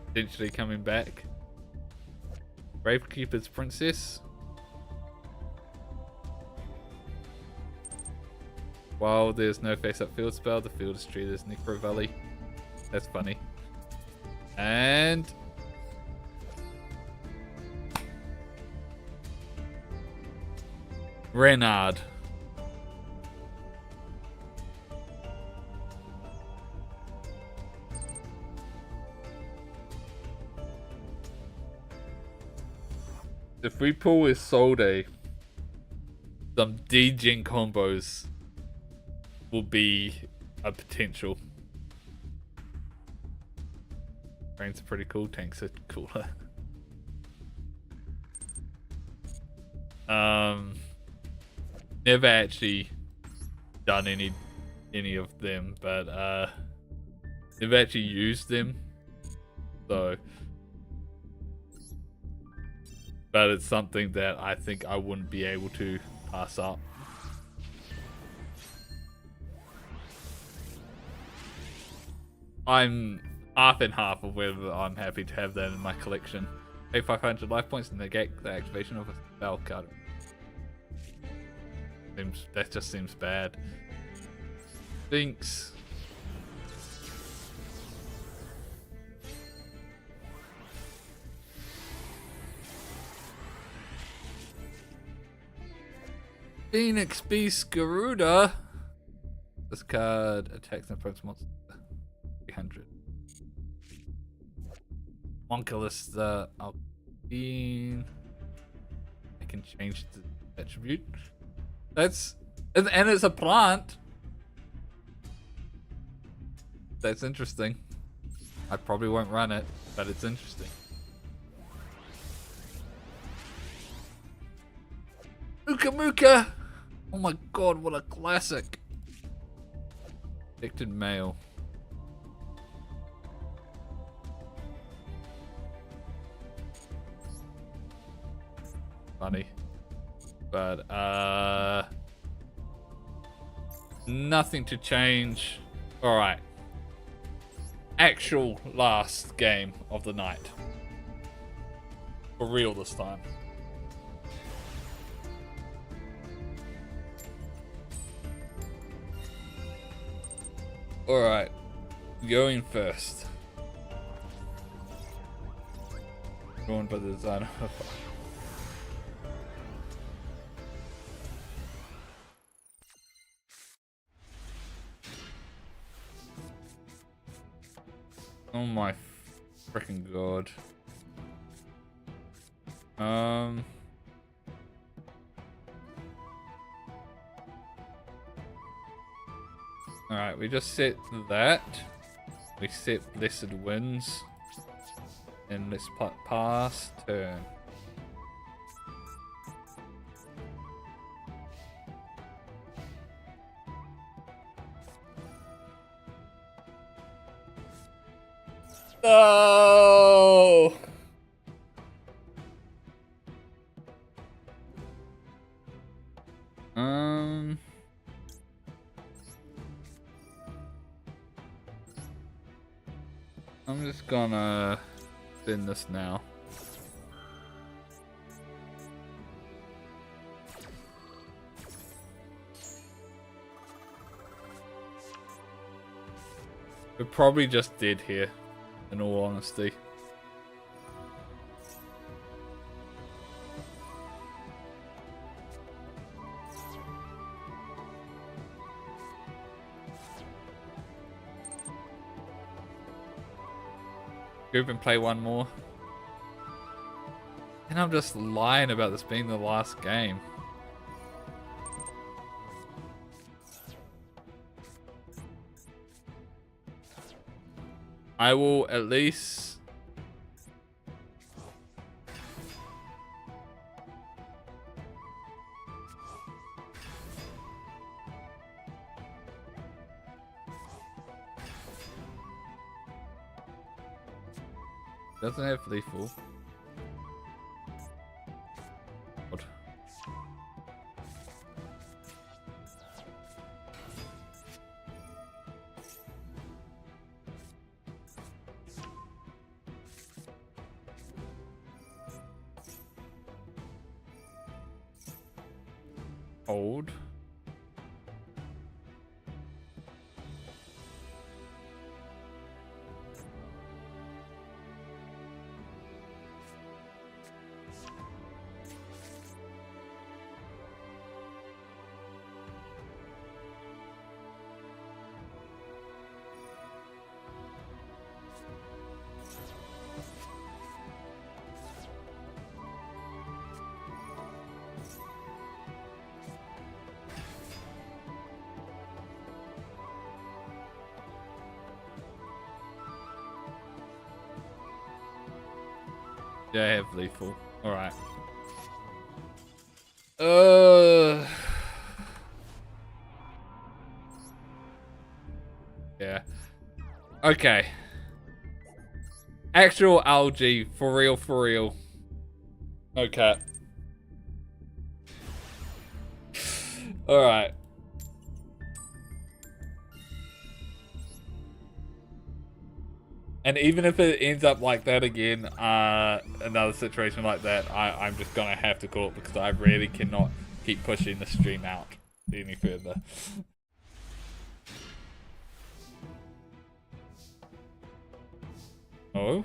potentially coming back. Gravekeeper's Princess. While there's no face-up field spell, the field is treated as Necro Valley. That's funny. And Renard. If we pull Isolde, some D-Gen combos will be a potential. Brains are pretty cool, tanks are cooler. Never actually done any of them, but never actually used them. So, but it's something that I think I wouldn't be able to pass up. I'm half and half of whether I'm happy to have that in my collection. Pay 500 life points and negate the activation of a spell card. That just seems bad. Sphinx. Phoenix Beast Garuda. This card attacks and approach monster 300. Onculus Alpine. I can change the attribute. That's and it's a plant. That's interesting. I probably won't run it, but it's interesting. Mooka Mooka! Oh my god, what a classic. Addicted male. Funny. But, nothing to change. Alright. Actual last game of the night. For real this time. Alright. Going first. Drawn by the designer. Oh my freaking god. Alright, we just set that. We set Blessed Winds. And let's pass turn. No! I'm just gonna spin this now. We're probably just dead here, in all honesty. Group and play one more. And I'm just lying about this being the last game. I will at least... Doesn't have lethal. What? Hold. Yeah, I have lethal. Alright. Yeah. Okay. Actual algae. For real, for real. Okay. Alright. And even if it ends up like that again, another situation like that, I'm just gonna have to call it because I really cannot keep pushing the stream out any further. Oh?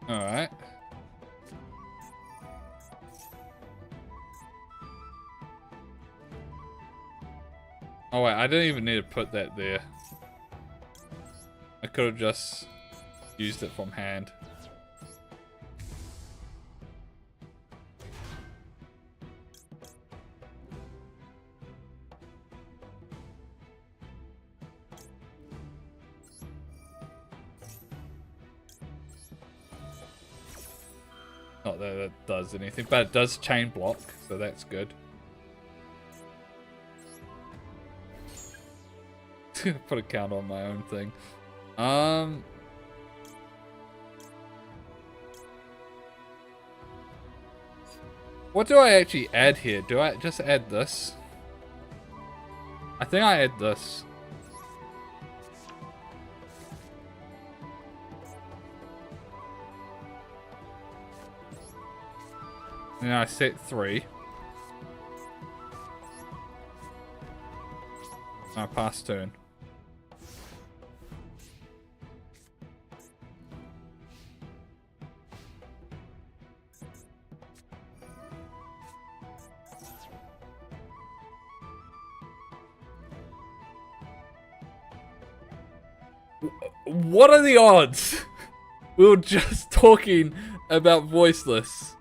Alright. Oh wait, I didn't even need to put that there. I could have just used it from hand. Not that it does anything, but it does chain block, so that's good. Put a count on my own thing. What do I actually add here? Do I just add this? I think I add this. And I set 3. I pass turn. What are the odds? We were just talking about voiceless.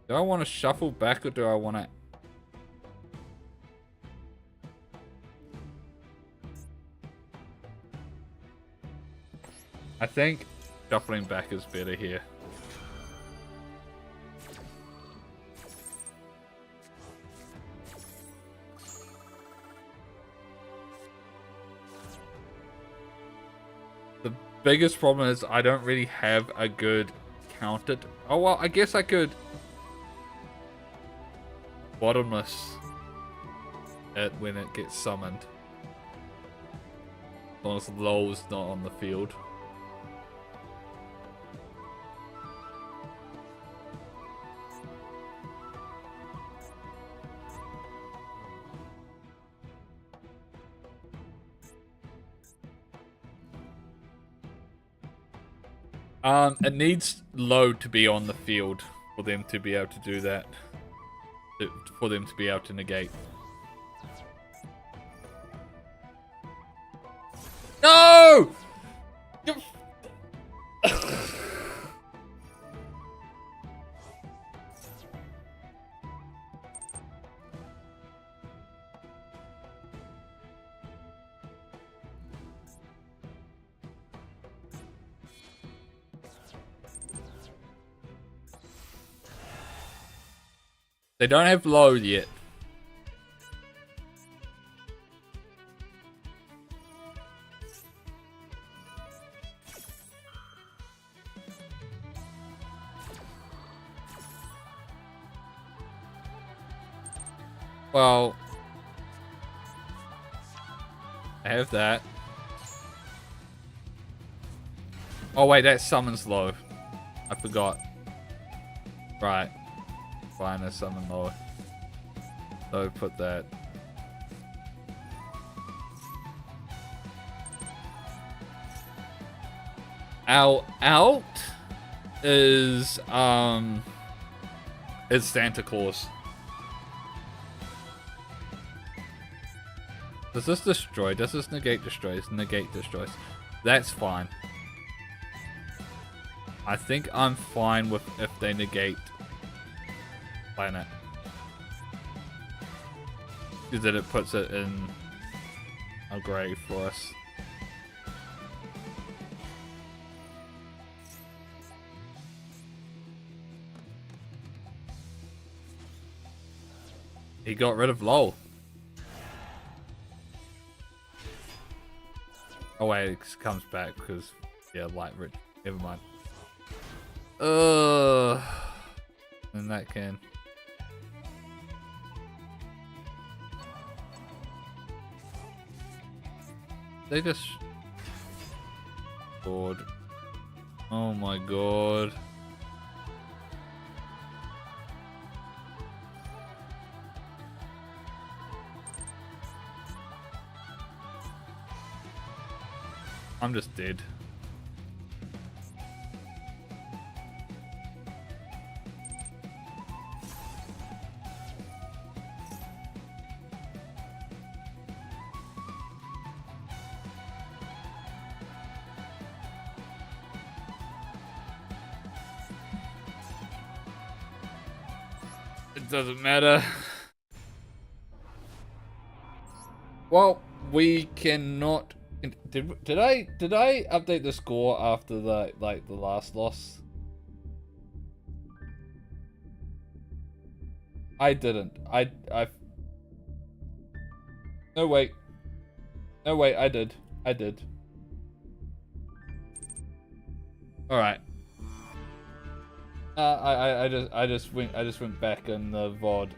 Do I want to shuffle back or do I want to... I think shuffling back is better here. The biggest problem is I don't really have a good counted. Oh well, I guess I could bottomless it when it gets summoned. As long as Low's not on the field. It needs low to be on the field for them to be able to do that. For them to be able to negate. No! They don't have low yet. Well, I have that. Oh wait, that summons low. I forgot. Right. Fine, I summon low. So put that. Our out is Santa Claus. Does this destroy? Does this negate destroys? Negate destroys. That's fine. I think I'm fine with if they negate planet. Is that it puts it in a grave for us. He got rid of LOL. Oh wait, it comes back because, yeah, light rich. Never mind. And that can. They just. God. Oh my god. I'm just dead. It doesn't matter. Well, we cannot. Did I update the score after the last loss? I didn't. I No wait. No wait, I did. I did. All right. I just went back in the VOD,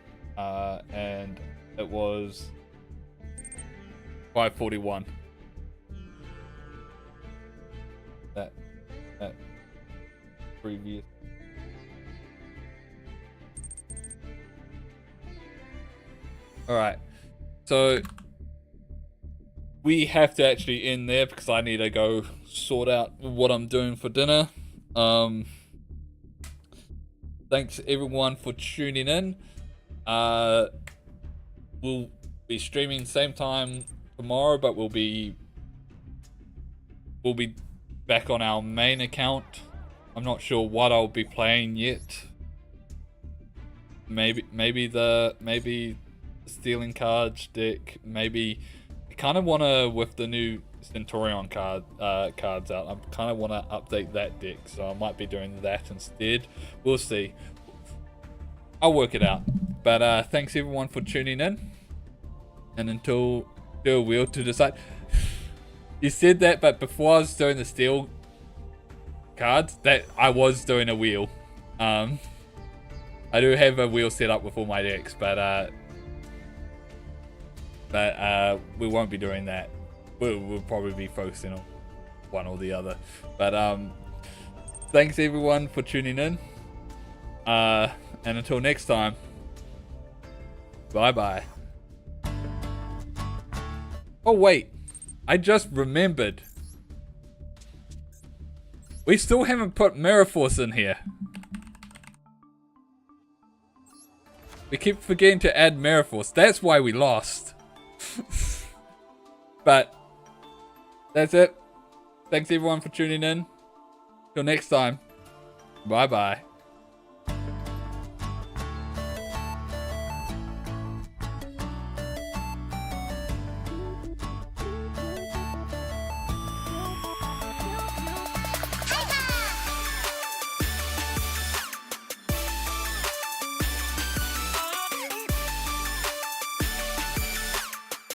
and it was 541. That previous. All right, so we have to actually end there because I need to go sort out what I'm doing for dinner. Thanks everyone for tuning in. We'll be streaming same time tomorrow, but we'll be back on our main account. I'm not sure what I'll be playing yet. Maybe the stealing cards deck. Maybe I kind of want to, with the new Centurion cards out, I kind of want to update that deck, so I might be doing that instead. We'll see. I'll work it out. But thanks everyone for tuning in, and until do a wheel to decide. You said that, but before I was doing the steel cards, that I was doing a wheel. I do have a wheel set up with all my decks, but we won't be doing that. We'll probably be focusing on one or the other. But thanks everyone for tuning in. And until next time, bye bye. Oh wait, I just remembered. We still haven't put Mirror Force in here. We keep forgetting to add Mirror Force. That's why we lost. But that's it. Thanks everyone for tuning in. Till next time. Bye bye.